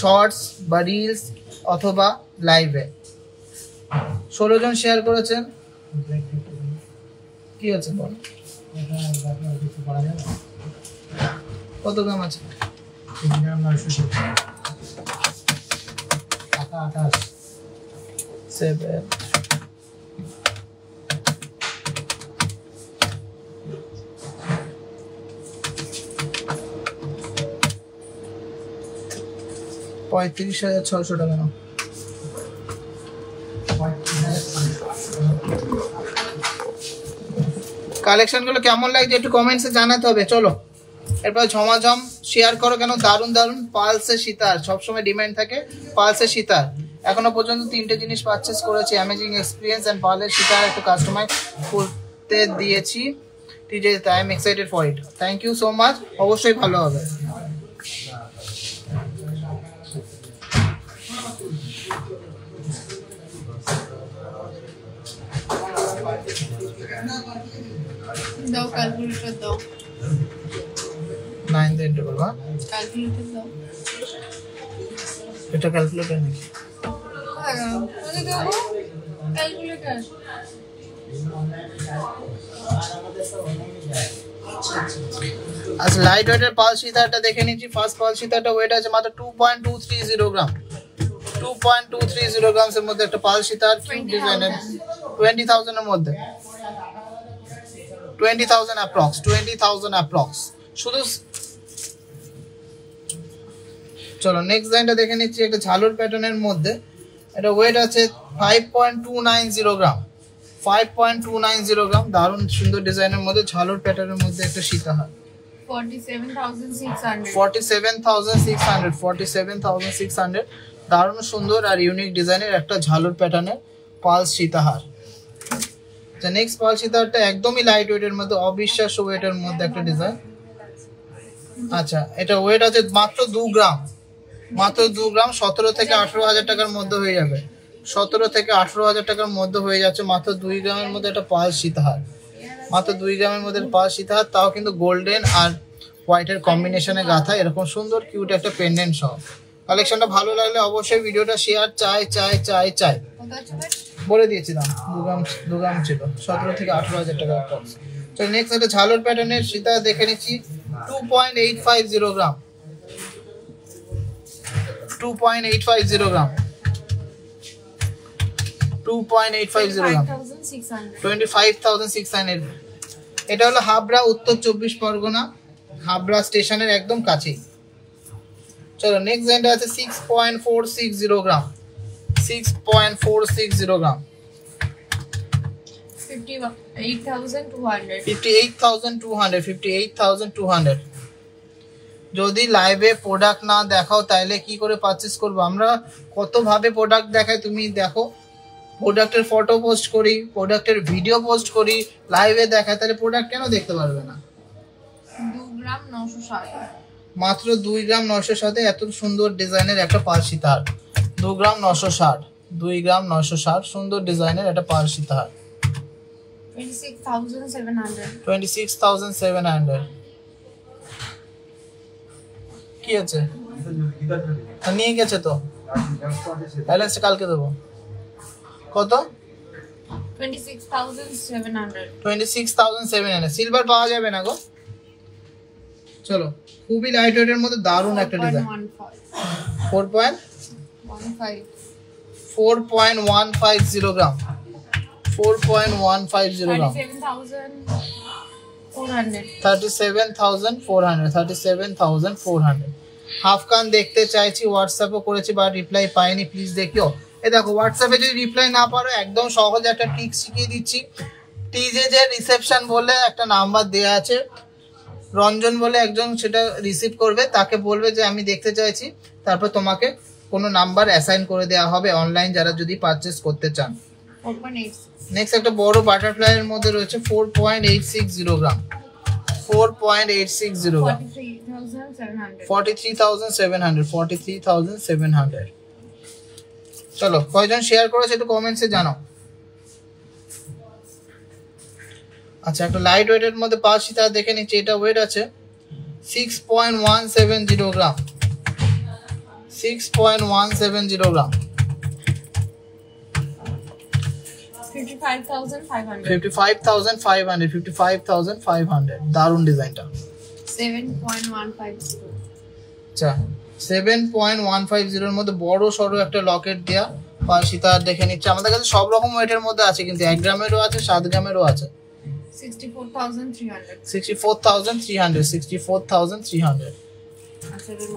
শর্টস বা রিলস অথবা লাইভে। 16 জন শেয়ার করেছেন, কি আছে বল কত গ্রাম আছে? 7 35,600 টাকা। কালেকশন গুলো কেমন লাগছে একটু কমেন্টসে জানাতে হবে। চলো এরপর ঝমাঝম শেয়ার করো, কেন দারুন দারুন পালসের সীতার সবসময় ডিমান্ড থাকে। পালসের সীতার এখনো পর্যন্ত 3টে জিনিস পারচেস করেছি, অ্যামেজিং এক্সপিরিয়েন্স অ্যান্ড পার্লের সীতার একটু কাস্টমাইজ করতে দিয়েছি। ঠিক আছে, I am excited for it. Thank you so much, অবশ্যই ভালো হবে। দাও ক্যালকুলেটর দাও 9 দিয়ে ডবল বা ক্যালকুলেটর দাও। এটা ক্যালকুলেটর নাকি? হ্যাঁ ওই দেখো ক্যালকুলেটর। আচ্ছা লাইট ওয়েটের পাল সীতারটা দেখে নিচ্ছি। ফার্স্ট পাল সীতারটা ওয়েট আছে মাত্র 2.230 গ্রাম 2.230 গ্রামস এর মধ্যে একটা পাল সীতার কিউট ডিজাইনের 20,000 এর মধ্যে 20,000 অ্যাপ্রক্স 20,000 অ্যাপ্রক্স শুধু। চলো নেক্সট ডিজাইনটা দেখে নিচ্ছি, একটা ঝালর প্যাটার্নের মধ্যে। এটা ওয়েট আছে 5.290 গ্রাম 5.290 গ্রাম দারুণ সুন্দর ডিজাইনের মধ্যে ঝালর প্যাটার্নের মধ্যে একটা সীতাহার 47,600 দারুণ সুন্দর আর ইউনিক ডিজাইনের একটা ঝালর প্যাটার্নের পালস সীতাহার। নেক্সট পাল সীতাহারটা একদমই লাইট ওয়েটের মধ্যে, অবিশ্বাস্য ওয়েটের মধ্যে একটা ডিজাইন। আচ্ছা এটা ওয়েট আছে মাত্র 2 গ্রাম 17 থেকে 18,000 টাকার মধ্যে হয়ে যাবে। 17 থেকে 18,000 টাকার মধ্যে হয়ে যাচ্ছে মাত্র 2 গ্রামের মধ্যে একটা পাল সীতাহার, মাত্র 2 গ্রামের মধ্যে পাল সীতাহার, তাও কিন্তু গোল্ডেন আর হোয়াইটের কম্বিনেশনে গাঁথা এরকম সুন্দর কিউট একটা পেন্ডেন্ট সহ। কালেকশনটা ভালো লাগলে অবশ্যই ভিডিওটা শেয়ার চাই বলে দিয়েছি দাম 2 গ্রাম ছিল 17 থেকে 18,000 টাকা। তো নেক্সট একটা ঝালর প্যাটার্নের সীতা দেখে নিচ্ছি 2.850 গ্রাম 2.850 গ্রাম 25,600 এটা হলো হাবড়া উত্তর 24 পরগনা, হাবড়া স্টেশনের একদম কাছেই। চলো নেক্সট ডিজাইনটা আছে 6.460 গ্রাম 6.460 গ্রাম 58,200 যদি লাইভে প্রোডাক্ট না দেখাও তাহলে কি করে পারচেজ করবো? আমরা কত ভাবে প্রোডাক্ট দেখাই তুমি দেখো, প্রোডাক্টের ফটো পোস্ট করি, প্রোডাক্টের ভিডিও পোস্ট করি, লাইভে দেখাই, তাহলে প্রোডাক্ট কেন দেখতে পারবে না? 2 গ্রাম 960 মাত্র 2 গ্রাম 960 এত সুন্দর ডিজাইনের একটা পাল সীতাহার 2 গ্রাম 960 সুন্দর ডিজাইনের একটা পাল সীতাহার 26,700 কি আছে নিয়ে গেছে তো ব্যালেন্স কালকে দেবো। কত? 26,700 26,700 সিলভার পাওয়া যাবে না গো, চলো খুবই লাইট ওয়েটের মধ্যে দারুণ একটা ডিজাইন 4.150 গ্রাম 4.150 গ্রাম 37,400 হাফ কান দেখতে চাইছি, হোয়াটসঅ্যাপও করেছি বা রিপ্লাই পাইনি, প্লিজ দেখিও। এই দেখো হোয়াটসঅ্যাপে যদি রিপ্লাই না পারো একদম সহজ একটা ট্রিক শিখিয়ে দিচ্ছি। টিজে যে রিসেপশন বলে একটা নাম্বার দেওয়া আছে, রঞ্জন বলে একজন সেটা রিসিভ করবে, তাকে বলবে যে আমি দেখতে চাইছি, তারপর তোমাকে কোনো নাম্বার অ্যাসাইন করে দেওয়া হবে অনলাইন যারা যদি পারচেস করতে চান। নেক্সট একটা বড় বাটারফ্লাই এর মধ্যে রয়েছে 4.860 গ্রাম 4.860 গ্রাম 43,700 চলো কয়জন শেয়ার করেছে একটু কমেন্টসে জানাও। আচ্ছা একটা লাইট ওয়েটের মধ্যে পাচ্ছি, তার দেখে নিচ্ছি। এটা ওয়েট আছে 6.170 গ্রাম 6.170 গ্রাম 55,500 দারুন ডিজাইনটা 7.150 আচ্ছা 7.150 এর মধ্যে বড় সরো একটা লকেট দেয়া পাশি, তার দেখে নিচ্ছে। আমাদের কাছে সব রকম ওয়েটের মধ্যে আছে, কিন্তু 1 গ্রামেরও আছে 7 গ্রামেরও আছে। 64,300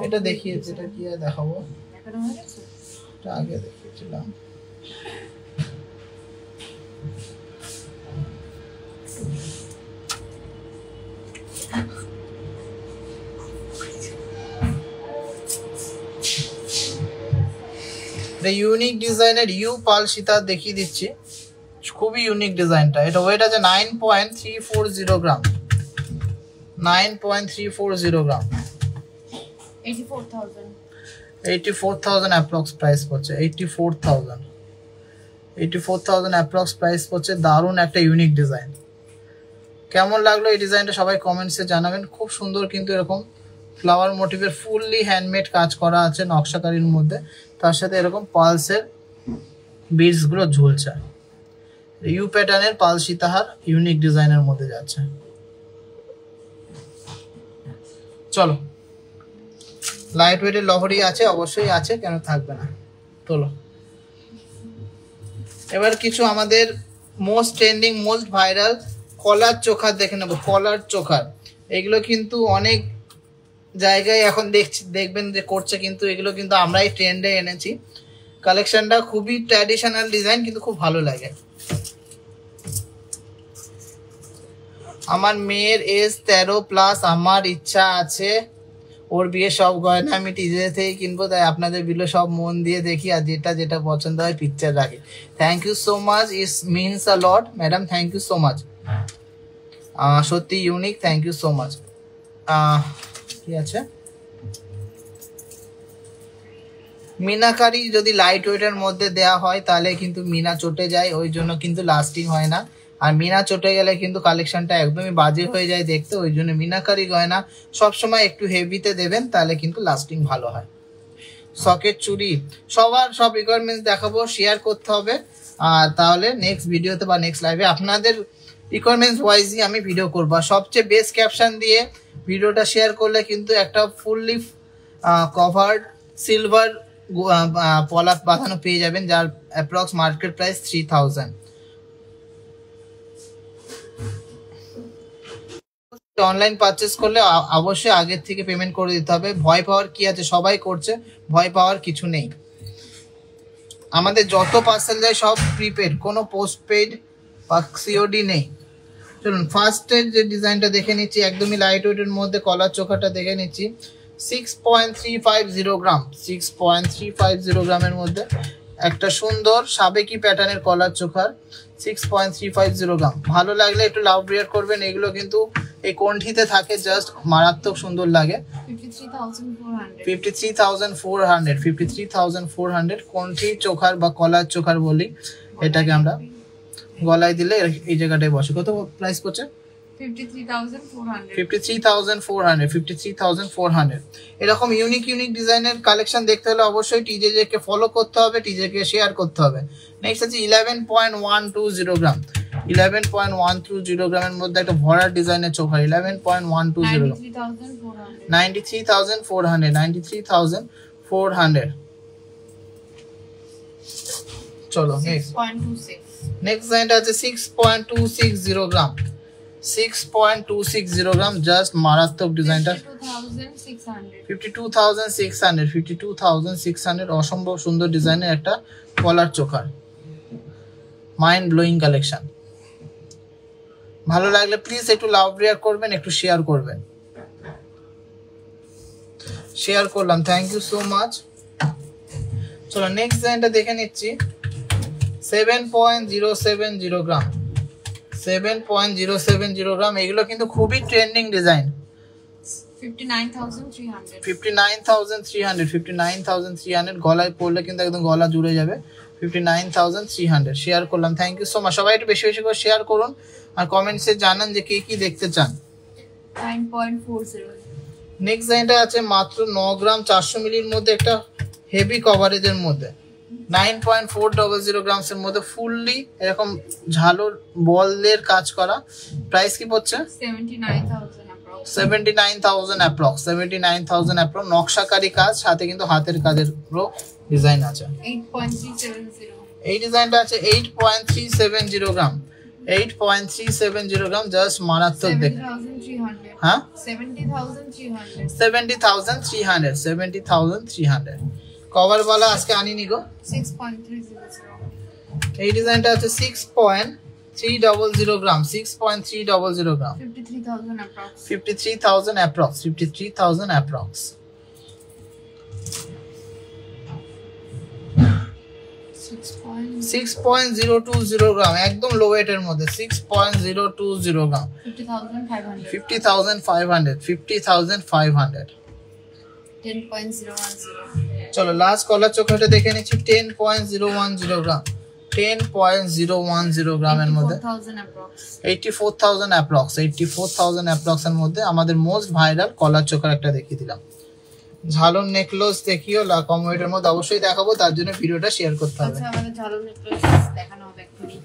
এটা দেখিয়েছি, এটা কি দেখাবো, এটা আগে দেখিয়েছিলাম। ইউনিক ডিজাইনের ইউ পাল সীতা দেখিয়ে দিচ্ছি, খুবই ইউনিক ডিজাইনটা। এটা ওয়েট আছে 9.340 গ্রাম 9.340 গ্রাম 84,000 অ্যাপ্রক্স প্রাইস পড়ছে। 84,000 অ্যাপ্রক্স প্রাইস পড়ছে। দারুণ একটা ইউনিক ডিজাইন। কেমন লাগলো এই ডিজাইনটা সবাই কমেন্টসে জানাবেন। খুব সুন্দর, কিন্তু এরকম ফ্লাওয়ার মোটিভের ফুললি হ্যান্ডমেড কাজ করা আছে নকশাকারীর মধ্যে, তার সাথে এরকম পালসের বিডস গুলো ঝুলছে। ইউ প্যাটার্নের পাল সীতাহার ইউনিক ডিজাইনের মধ্যে যাচ্ছে। চলো লাইট ওয়েটের লহরি আছে, অবশ্যই আছে, কেন থাকবে না। চলো এবার কিছু আমাদের মোস্ট ট্রেন্ডিং মোস্ট ভাইরাল কলার চোখার দেখে নেবো। কলার চোখার এগুলো কিন্তু অনেক জায়গায় এখন দেখবেন যে করছে, কিন্তু এগুলো কিন্তু আমরাই ট্রেন্ডে এনেছি। কালেকশনটা খুবই ট্র্যাডিশনাল ডিজাইন, কিন্তু খুব ভালো লাগে। আমার মেয়ের এজ 13+, আমার ইচ্ছা আছে ওর বিয়ে সব গয়না আমি টিজে থেকে কিনবো, তাই আপনাদের ভিডিও সব মন দিয়ে দেখি আর যেটা যেটা পছন্দ হয় পিকচার রাখি। Thank you so much, it's means a lot madam, thank you so much, সত্যি unique, thank you so much. কি আছে, মিনাকারি যদি লাইট ওয়েটের মধ্যে দেয়া হয় তাহলে কিন্তু মিনা চটে যায়, ওই জন্য কিন্তু লাস্টিং হয় না। আর মিনা চটে গেলে কিন্তু কালেকশনটা একদমই বাজে হয়ে যায় দেখতে, ওই জন্য মিনাকারি গয়না সবসময় একটু হেভিতে দেবেন, তাহলে কিন্তু লাস্টিং ভালো হয়। সকেট চুড়ি সবার সব রিকোয়ারমেন্টস দেখাবো, শেয়ার করতে হবে, আর তাহলে নেক্সট ভিডিওতে বা নেক্সট লাইভে আপনাদের রিকোয়ারমেন্টস ওয়াইজই আমি ভিডিও করবো। সবচেয়ে বেস্ট ক্যাপশন দিয়ে ভিডিওটা শেয়ার করলে কিন্তু একটা ফুললি কভার্ড সিলভার পলা বাঁধানো পেয়ে যাবেন, যার approx market price 3000। Online purchase করলে অবশ্যই আগের থেকে পেমেন্ট করে দিতে হবে। ভয় পাওয়ার কি আছে, সবাই করছে, ভয় পাওয়ার কিছু নেই। আমাদের যত পার্সেল যায় সব প্রিপেড, কোনো পোস্টপেড বা সিওডি নেই। চলুন ফার্স্টের যে ডিজাইনটা দেখে নিচ্ছি, একদমই লাইট ওয়েটের মধ্যে কলার চোখাটা দেখে নিচ্ছি। 6.350 গ্রাম 6.350 গ্রামের মধ্যে একটা সুন্দর সাবেকি প্যাটার্নের কলার চোখার 6.350 গ্রাম। ভালো লাগলে একটু লাভ রিয়ার করবেন, এগুলো কিন্তু এই কোণ্ঠিতে থাকে, জাস্ট মারাত্মক সুন্দর লাগে। 53,400 কোণ্ঠি চোখার বা কলার চোখার বলি এটাকে আমরা, গলায় দিলে এই জায়গাটায় বসে। কত প্রাইস পড়ছে? 53,400 এরকম ইউনিক ডিজাইনের কালেকশন দেখতে হলে অবশ্যই টিজে কে ফলো করতে হবে, টিজে কে শেয়ার করতে হবে। নেক্সট আছে 11.120 গ্রাম 11.120 গ্রামের মধ্যে একটা ভরার ডিজাইনের চোকার 11.120 93,400 চলো নেক্সট ডিজাইনটা আছে 6.260 গ্রাম 6.260 গ্রাম জাস্ট মারাত্মক ডিজাইনটা 52,600 অসম্ভব সুন্দর ডিজাইনের একটা কলার চোকার মাইন্ড ব্লোয়িং কালেকশন ভালো লাগলে প্লিজ একটু লাভ রিয়াক্ট করবেন একটু শেয়ার করবেন শেয়ার করলাম থ্যাংক ইউ সো মাচ চলো নেক্সট ডিজাইনটা দেখে নিচ্ছি 7.070 গ্রাম 7.070 গ্রাম এগুলো কিন্তু খুবই ট্রেন্ডিং ডিজাইন 59,300 গলায় পড়লে কিন্তু একদম গলা জুড়ে যাবে 59,300 শেয়ার করলাম থ্যাংক ইউ সো মাচ সবাই একটু বেশি বেশি করে শেয়ার করুন আর কমেন্টসে জানান যে কে কি দেখতে চান 9.40 নেক্সট ডিজাইনটা আছে মাত্র 9 গ্রাম 400 মিলির মধ্যে একটা হেভি কভারেজের মধ্যে 9.400 গ্রামস এর মধ্যে ফুললি এরকম ঝালর বলের কাজ করা প্রাইস কি পড়ছে 79,000 অ্যাপ্রক্স 79,000 অ্যাপ্রক্স নকশাকারী কাজ সাথে কিন্তু হাতের কাজের পুরো ডিজাইন আছে 8.370 এই ডিজাইনটা আছে 8.370 গ্রাম 8.370 গ্রাম জাস্ট মারাত্মক দেখে হ্যাঁ 70,300 কভার वाला আজকে আনিনি গো 6.300 এই ডিজাইনটা আছে 6.300 গ্রাম 6.300 গ্রাম 53,000 অ্যাপ্রক্স 53,000 অ্যাপ্রক্স 6.020 গ্রাম একদম লো ওয়েটের মধ্যে 6.020 গ্রাম 50,500 10.010 চলো লাস্ট কলার চোখাটা দেখে নিচ্ছি 10.010 গ্রাম 10.010 গ্রামের মধ্যে 84,000 অ্যাপ্রক্স 84,000 অ্যাপ্রক্স এর মধ্যে আমাদের মোস্ট ভাইরাল কলার চোখার একটা দেখিয়ে দিলাম ঝালর নেকলেস দেখিও কম ওয়েটের মধ্যে অবশ্যই দেখাবো তার জন্য ভিডিওটা শেয়ার করতে হবে আচ্ছা আমাদের ঝালর নেকলেস দেখানো হবে এক্ষুনি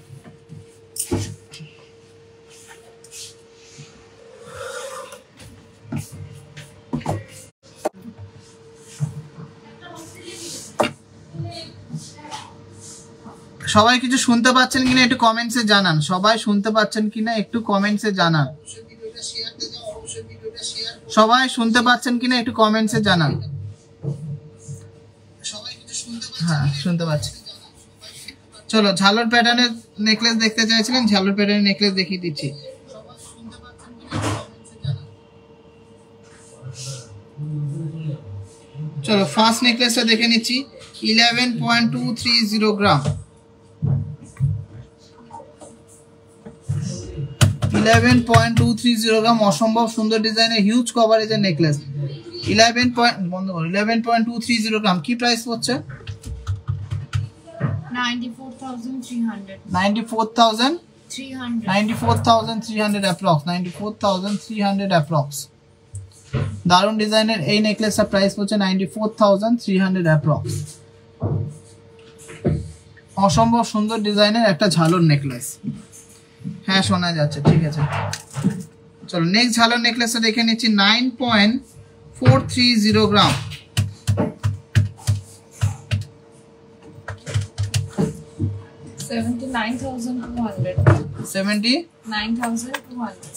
সবাই কিছু শুনতে পাচ্ছেন কিনা একটু কমেন্টসে জানান সবাই শুনতে পাচ্ছেন কিনা একটু কমেন্টসে জানান সবাই শুনতে পাচ্ছেন কিনা একটু কমেন্টসে জানান হ্যাঁ শুনতে পাচ্ছি চলো ঝালর প্যাটার্নের নেকলেস দেখতে চাইছিলেন ঝালর প্যাটার্নের নেকলেস দেখিয়ে দিচ্ছি চলো ফার্স্ট নেকলেসটা দেখে নিচ্ছি 11.230 গ্রাম 11.230 গ্রাম অসম্ভব সুন্দর ডিজাইনের হিউজ কভারেজের নেকলেস 11.230 গ্রাম কি প্রাইস পড়ছে 94,300 অ্যাপ্রক্স 94,300 অ্যাপ্রক্স দারুন ডিজাইনের এই নেকলেসটার প্রাইস পড়ছে 94,300 অ্যাপ্রক্স অসম্ভব সুন্দর ডিজাইনের একটা ঝালর নেকলেস হ্যাঁ শোনা যাচ্ছে ঠিক আছে চলো নেক্সট ঝালর নেকলেসটা দেখে নিচ্ছি 9.430 গ্রাম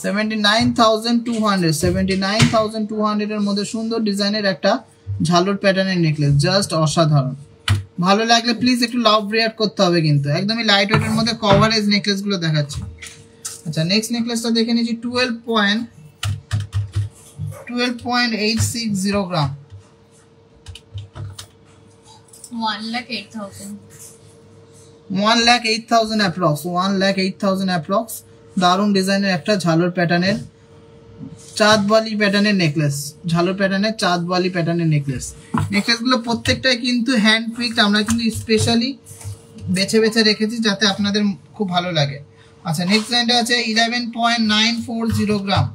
79,200 এর মধ্যে সুন্দর ডিজাইনের একটা ঝালর প্যাটার্নের নেকলেস জাস্ট অসাধারণ ভালো লাগলে প্লিজ একটু লাভ রিয়াক্ট করতে হবে কিন্তু একদমই লাইট ওয়েটের মধ্যে কভারেজ নেকলেস গুলো দেখাচ্ছি আচ্ছা নেক্সট নেকলেসটা দেখে নিচ্ছি 12.860 গ্রাম 1,08,000 অ্যাপ্রক্স 1,08,000 অ্যাপ্রক্স দারুন ডিজাইনের একটা ঝালর প্যাটার্নের চাঁদবালি প্যাটার্নের নেকলেস ঝালর প্যাটার্নের চাঁদবালি প্যাটার্নের নেকলেস নেকলেসগুলো প্রত্যেকটাই কিন্তু হ্যান্ড পিকড আমরা কিন্তু স্পেশালি বেছে বেছে রেখেছি যাতে আপনাদের খুব ভালো লাগে আচ্ছা নেক্সট লাইনটা আছে 11.940 গ্রাম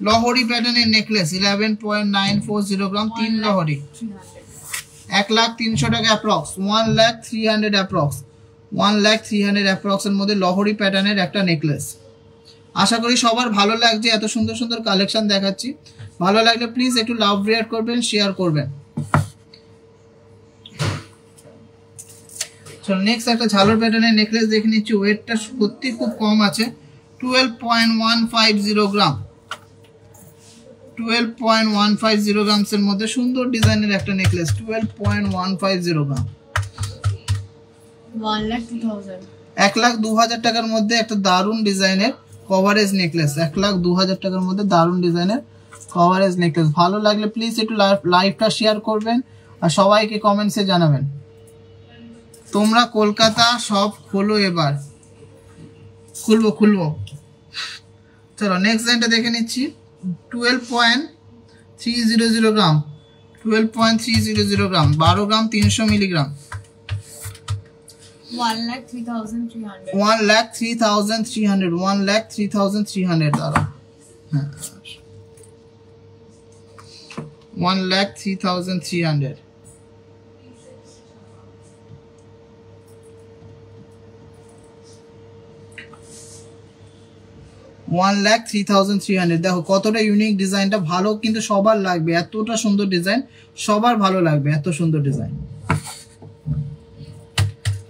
লহরি প্যাটার্নের নেকলেস 11.940 গ্রাম 3 লহরি 1,03,000 টাকা অ্যাপ্রক্স 1,03,000 অ্যাপ্রক্স 1,03,000 অ্যাপ্রক্স এর মধ্যে লহরি প্যাটার্নের একটা নেকলেস। আশা করি সবার ভালো লাগছে, এত সুন্দর সুন্দর কালেকশন দেখাচ্ছি। ভালো লাগলে প্লিজ একটু লাভ রিয়াক্ট করবেন, শেয়ার করবেন। চলো নেক্সট একটা ঝালর প্যাটার্নের নেকলেস দেখে নিচ্ছি। ওয়েটটা সত্যি খুব কম আছে, 12.150 গ্রাম। 12.150 গ্রামস এর মধ্যে সুন্দর ডিজাইনের একটা নেকলেস, 12.150 গ্রাম। 1,02,000 টাকার মধ্যে একটা দারুণ ডিজাইনের কভারেজ নেকলেস, 1,02,000 টাকার মধ্যে দারুণ ডিজাইনের কভারেজ নেকলেস। ভালো লাগলে প্লিজ একটু লাইভটা শেয়ার করবেন আর সবাইকে কমেন্টসে জানাবেন। তোমরা কলকাতা সব খোলো, এবার খুলবো। চলো নেক্সট ডিজাইনটা দেখে নিচ্ছি। 12.300 গ্রাম, 12.300 গ্রাম, 12 গ্রাম 300 মিলিগ্রাম। 1,03,300 1,03,300 দাঁড়া, হ্যাঁ 1,03,300। দেখো কতটা ইউনিক ডিজাইনটা, ভালো কিন্তু সবার লাগবে, এতটা সুন্দর ডিজাইন সবার ভালো লাগবে, এত সুন্দর ডিজাইন।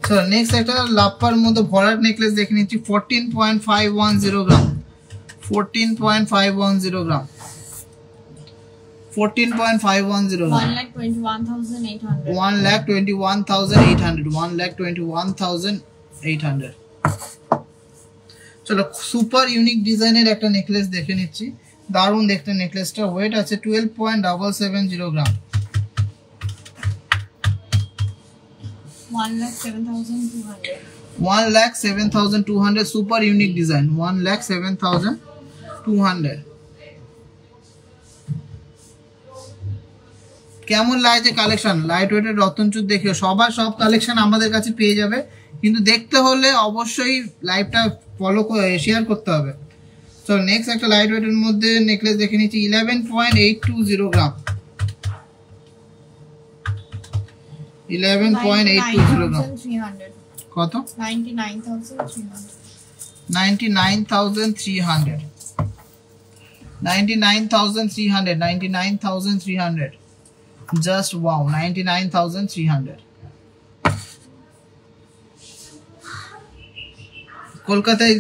চলো নেক্সট একটা লাপ্পার মধ্যে ভরাট নেকলেস দেখে নিচ্ছি। 14.510 গ্রাম, 14.510 গ্রাম, 14.510 গ্রাম। 1,21,800 1,21,800 1,21,800। চলো সুপার ইউনিক ডিজাইনের একটা নেকলেস দেখে নিচ্ছি, দারুণ দেখতে নেকলেসটা। ওয়েট আছে 12.770 গ্রাম। 1,07,200 1,07,200 সুপার ইউনিক ডিজাইন, 1,07,200। কেমন লাগছে কালেকশন? লাইট ওয়েটের রতনচুর দেখিও, সবার সব কালেকশন আমাদের কাছে পেয়ে যাবে, কিন্তু দেখতে হলে অবশ্যই লাইভটা ফলো করে শেয়ার করতে হবে। চলো নেক্সট একটা লাইট ওয়েটের মধ্যে নেকলেস দেখে নিচ্ছি। 11.820 গ্রাম, 11.820 গ্রাম। কত? 99,300 99,300 99,300 জাস্ট ওয়াও, 99,300। কলকাতায়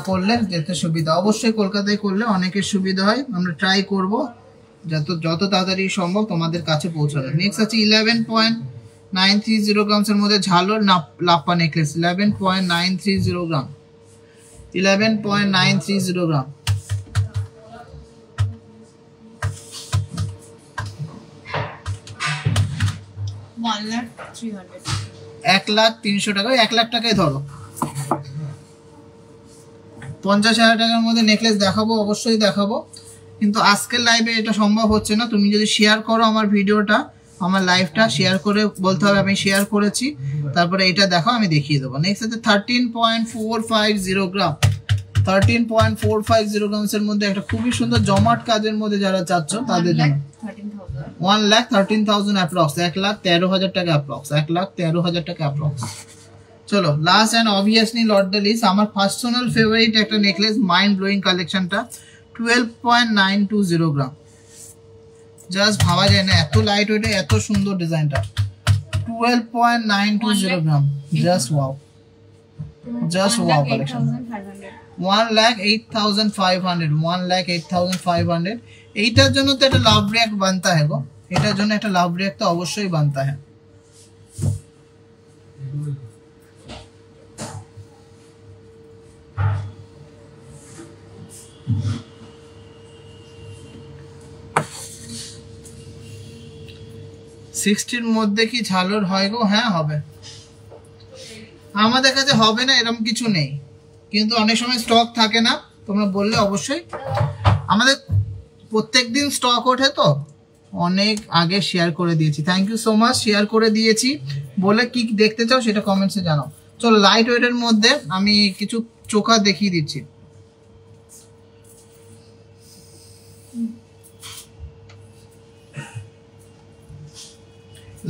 করলে যেতে সুবিধা, অবশ্যই কলকাতায় করলে অনেকের সুবিধা হয়। আমরা ট্রাই করব যত তাড়াতাড়ি সম্ভব তোমাদের কাছে পৌঁছানো। নেক্সট আছে 11.930 গ্রামস এর মধ্যে ঝালর লাপ্পা নেকলেস, 11.930 গ্রাম, 11.930 গ্রাম। 1,03,000 1,03,000 টাকা, 1,00,000 টাকায় ধরো। 50,000 টাকার মধ্যে নেকলেস দেখাবো, অবশ্যই দেখাবো, কিন্তু আজকের লাইভে এটা সম্ভব হচ্ছে না। তুমি যদি শেয়ার করো আমার ভিডিওটা, আমার লাইভটা শেয়ার করে বলতে হবে আমি শেয়ার করেছি, তারপরে এটা দেখো, আমি দেখিয়ে দেবো। নেক্সট আছে 13.450 গ্রাম, 13.450 গ্রামসের মধ্যে একটা খুবই সুন্দর জমাট কাজের মধ্যে যারা চাচ্ছ তাদের জন্য 1,13,000 অ্যাপ্রক্স, 1,13,000 টাকা অ্যাপ্রক্স, 1,13,000 টাকা অ্যাপ্রক্স। চলো last and obviously not the least, আমার পার্সোনাল ফেভারিট একটা নেকলেস, মাইন্ড ব্লোয়িং কালেকশনটা। 12.920 গ্রাম, জাস্ট ভাবা যায় না এত লাইট ওয়েটে এত সুন্দর ডিজাইনটা। 12.920 gram, just wow, just wow collection. 1,08,500 1,08,500। এইটার জন্য তো একটা লাভ রিয়াক্ট বানতা है গো, এটার জন্য একটা লাভ রিয়াক্ট তো অবশ্যই বানতা है। সিক্সটির মধ্যে কি ঝালর হয় গো? হ্যাঁ হবে, আমাদের কাছে হবে না এরকম কিছু নেই, কিন্তু অনেক সময় স্টক থাকে না, তোমরা বললে অবশ্যই। আমাদের প্রত্যেকদিন স্টক ওঠে, তো অনেক আগে শেয়ার করে দিয়েছি। Thank you so much, share করে দিয়েছি বলে কি দেখতে চাও সেটা কমেন্টসে জানাও। চলো লাইট ওয়েটের মধ্যে আমি কিছু চোখা দেখিয়ে দিচ্ছি।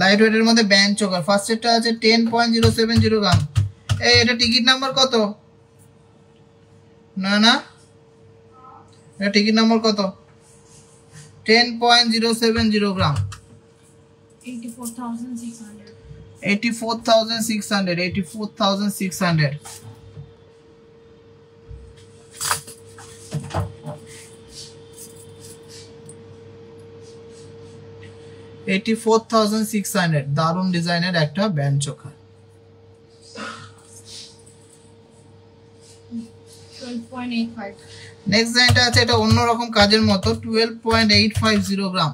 লাইট ওয়েটের মধ্যে ব্যান্ড চোকার, ফার্স্ট সেটটা আছে 10.070 গ্রাম, এই এটা টিকিট নাম্বার কত? না না, এটা টিকিট নাম্বার কত? 10.070 গ্রাম। 84,600। 84,600, 84,600। $84,600 দারুন ডিজাইনের একটা ব্যান্ড চোখা। 12.85। নেক্সট ডিজাইনটা আছে, এটা অন্যরকম কাজের মতো। 12.850 গ্রাম।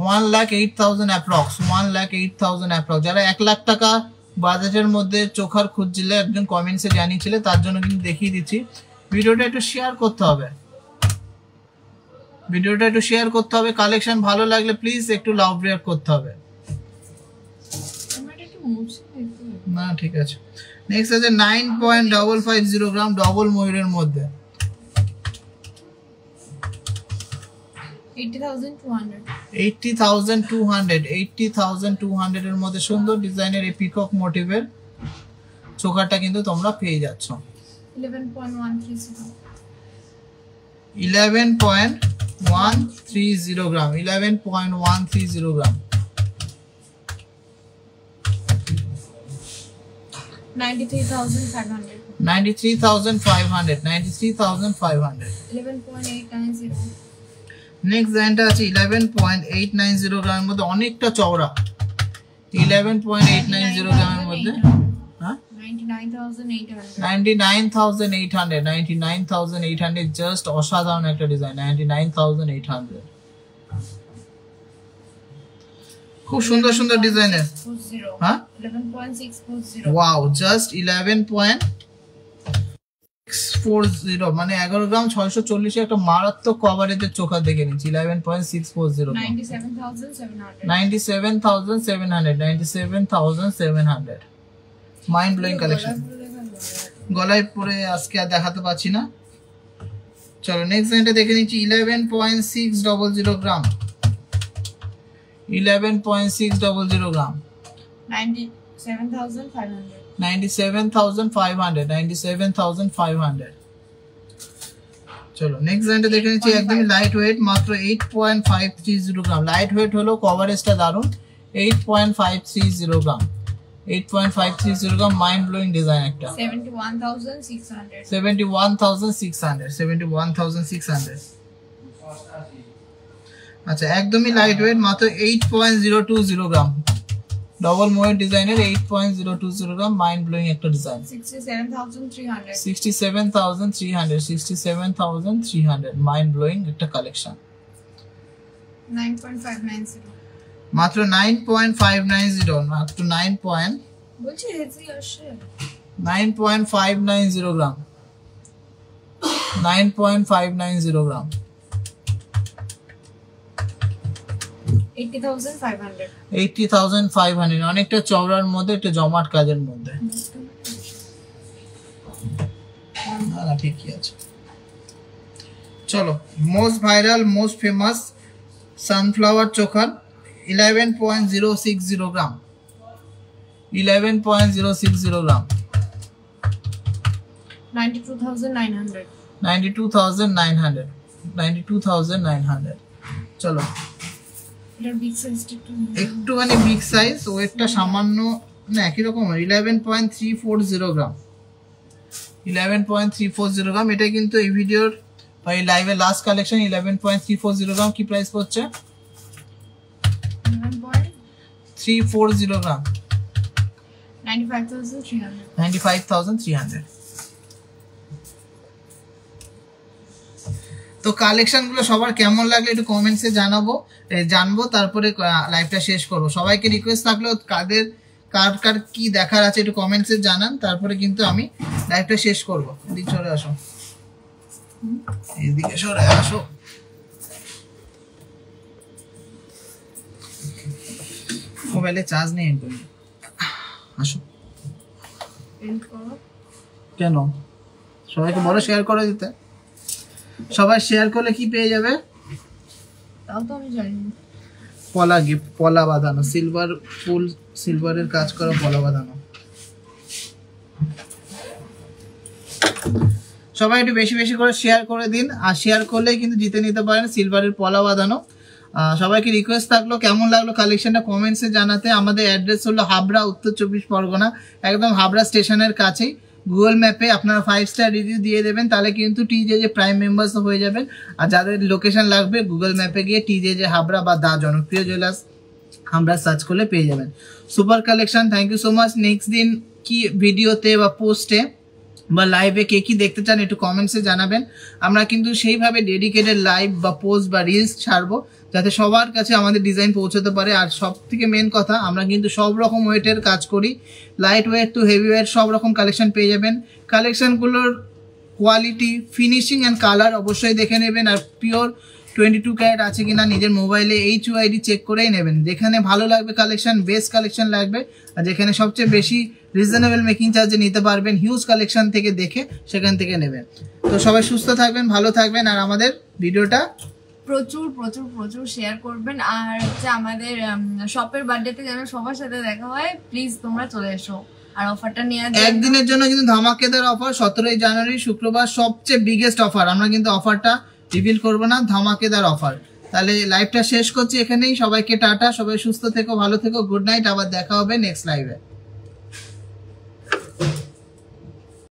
1,08,000 অ্যাপ্রক্স, 1,08,000 অ্যাপ্রক্স। যারা 1 লাখ টাকা বাজেটের মধ্যে চোখার খুঁজছিলে, একজন কমেন্টসে জানিয়েছিলে, তার জন্য কিন্তু দেখিয়ে দিচ্ছি। ভিডিওটা একটু শেয়ার করতে হবে, ভিডিওটা একটু শেয়ার করতে হবে। কালেকশন ভালো লাগলে প্লিজ একটু লাভ রিয়াক্ট করতে হবে। না ঠিক আছে। নেক্সট আছে 9.550 গ্রাম ডবল ময়ূরের মধ্যে। 80,200। 80,200 এর মধ্যে সুন্দর ডিজাইনের এই পিকক মোটিভের চোখাটা কিন্তু তোমরা পেয়ে যাচ্ছ। 11.130। 11.130 গ্রাম। 11.130 গ্রাম। 93,500। 93,500, 93,500। 11.890। নেক্সট ডিজাইনটা আছে 11.890 গ্রামের মধ্যে, অনেকটা চওড়া। 11.890 গ্রামের মধ্যে। হ্যাঁ 99,800। 99,800, 99,800 জাস্ট অসাধারণ একটা ডিজাইন। 99,800 খুব সুন্দর সুন্দর ডিজাইনের। হ্যাঁ 11.640। ওয়াও, জাস্ট 11.640 মানে 11 গ্রাম 640 একটা মারাত্মক কভারেজের চোখা দেখে নিচ্ছি। 11.640। 97,700। 97,700, 97,700 মাইন্ড ব্লোয়িং কালেকশন। গলায় পরে আজকে আর দেখাতে পাচ্ছি না। চলো নেক্সট ডিজাইনটা দেখে নিচ্ছি। 11.600 গ্রাম। 11.600 গ্রাম। 97,500। 97,500, 97,500। চলো নেক্সট ডিজাইনটা দেখে নিচ্ছি। একদমই লাইট ওয়েট, মাত্র 8.530 গ্রাম। লাইট ওয়েট হলো, কভারেজটা দারুন। 8.530 গ্রাম। 8.530 গ্রাম মাইন্ড ব্লোয়িং ডিজাইন একটা। 71,600। 71,600, 71,600। আচ্ছা একদমই লাইট ওয়েট, মাত্র 8.020 গ্রাম। ডবল ময়ূর ডিজাইনের 8.020 গ্রাম মাইন্ড ব্লোয়িং একটা ডিজাইন। 67,300। 67,300, 67,300 মাইন্ড ব্লোয়িং একটা কালেকশন। 9.590। মাত্র 9.590, মাত্র বলছি হেজি আসে 9.590 গ্রাম। 9.590 গ্রাম। 80,500। 80,500 অনেকটা চওড়ার মধ্যে, একটা জমাট কাজের মধ্যে। না ঠিকই আছে। চলো most viral, most famous sunflower চোখার 11.060 গ্রাম। 11.060 গ্রাম। 92,900। 92,900, 92,900। চলো এটার বিগ সাইজ একটুখানি বিগ সাইজ, ওয়েটটা সামান্য না একই রকম। 11.340 গ্রাম। 11.340 গ্রাম। এটা কিন্তু এই ভিডিওর বা এই লাইভের লাস্ট কালেকশন। 11.340 গ্রাম কি প্রাইস পড়ছে? 11.340 গ্রাম। 95,300। 95,300। তো কালেকশন গুলো সবার কেমন লাগলো একটু কমেন্টসে জানবো, তারপরে লাইভটা শেষ করব। সবাইকে রিকোয়েস্ট থাকলো কার কি দেখার আছে একটু কমেন্টসে জানান, তারপরে কিন্তু আমি লাইভটা শেষ করব। এদিকে চলে আসো, এদিকে সরে আসো। মোবাইলে চার্জ নেই, আসো। কেন? সবাইকে বলো শেয়ার করে দিতে। সবাই শেয়ার করলে কি পেয়ে যাবে? তাও তো আমি জানি না। পলা গিফট, পলা বাঁধানো, সিলভার ফুল, সিলভারের কাজ করা পলা বাঁধানো। সবাই একটু বেশি বেশি করে শেয়ার করে দিন, আর শেয়ার করলেই কিন্তু জিতে নিতে পারেন সিলভারের পলা বাঁধানো। সবাইকে রিকোয়েস্ট থাকলো কেমন লাগলো কালেকশনটা কমেন্টসে জানাতে। আমাদের অ্যাড্রেস হলো হাবড়া, উত্তর 24 পরগনা, একদম হাবড়া স্টেশনের কাছেই। গুগল ম্যাপে আপনারা 5 স্টার রিভিউ দিয়ে দেবেন, তাহলে কিন্তু টিজে প্রাইম মেম্বার্স হয়ে যাবেন। আর যাদের লোকেশন লাগবে গুগল ম্যাপে গিয়ে টিজে হাবড়া বা দা জনপ্রিয় জুয়েলার্স হাবড়া সার্চ করলে পেয়ে যাবেন। Super collection, thank you so much. Next দিন কি ভিডিওতে বা পোস্টে বা লাইভে কে কি দেখতে চান একটু কমেন্টসে জানাবেন। আমরা কিন্তু সেইভাবে ডেডিকেটেড লাইভ বা পোস্ট বা রিলস ছাড়বো যাতে সবার কাছে আমাদের ডিজাইন পৌঁছাতে পারে। আর সব থেকে মেন কথা, আমরা কিন্তু সব রকম ওয়েটের কাজ করি, light weight to heavy weight সব রকম কালেকশন পেয়ে যাবেন। কালেকশনগুলোর কোয়ালিটি, ফিনিশিং অ্যান্ড কালার অবশ্যই দেখে নেবেন। আর পিওর 22 ক্যারেট আছে কিনা নিজের মোবাইলে HUID চেক করেই নেবেন। যেখানে ভালো লাগবে কালেকশন, বেস্ট কালেকশন লাগবে, আর যেখানে সবচেয়ে বেশি রিজনেবল মেকিং চার্জে নিতে পারবেন, হিউজ কালেকশন থেকে দেখে সেখান থেকে নেবেন। তো সবাই সুস্থ থাকবেন, ভালো থাকবেন, আর আমাদের ভিডিওটা প্রচুর প্রচুর প্রচুর শেয়ার করবেন। আর হচ্ছে আমাদের শপের বার্থডেতে যেন সবার সাথে দেখা হয়, প্লিজ তোমরা চলে এসো। আর অফারটা নিয়ে একদিনের জন্য কিন্তু ধামাকেদার অফার, 17 জানুয়ারি শুক্রবার সবচেয়ে বিগেস্ট অফার। আমরা কিন্তু অফারটা রিভিল করবো না, ধামাকেদার অফার। তাহলে লাইভটা শেষ করছি এখানেই। সবাইকে টাটা, সবাই সুস্থ থেকো, ভালো থেকো, গুড নাইট। আবার দেখা হবে নেক্সট লাইভে।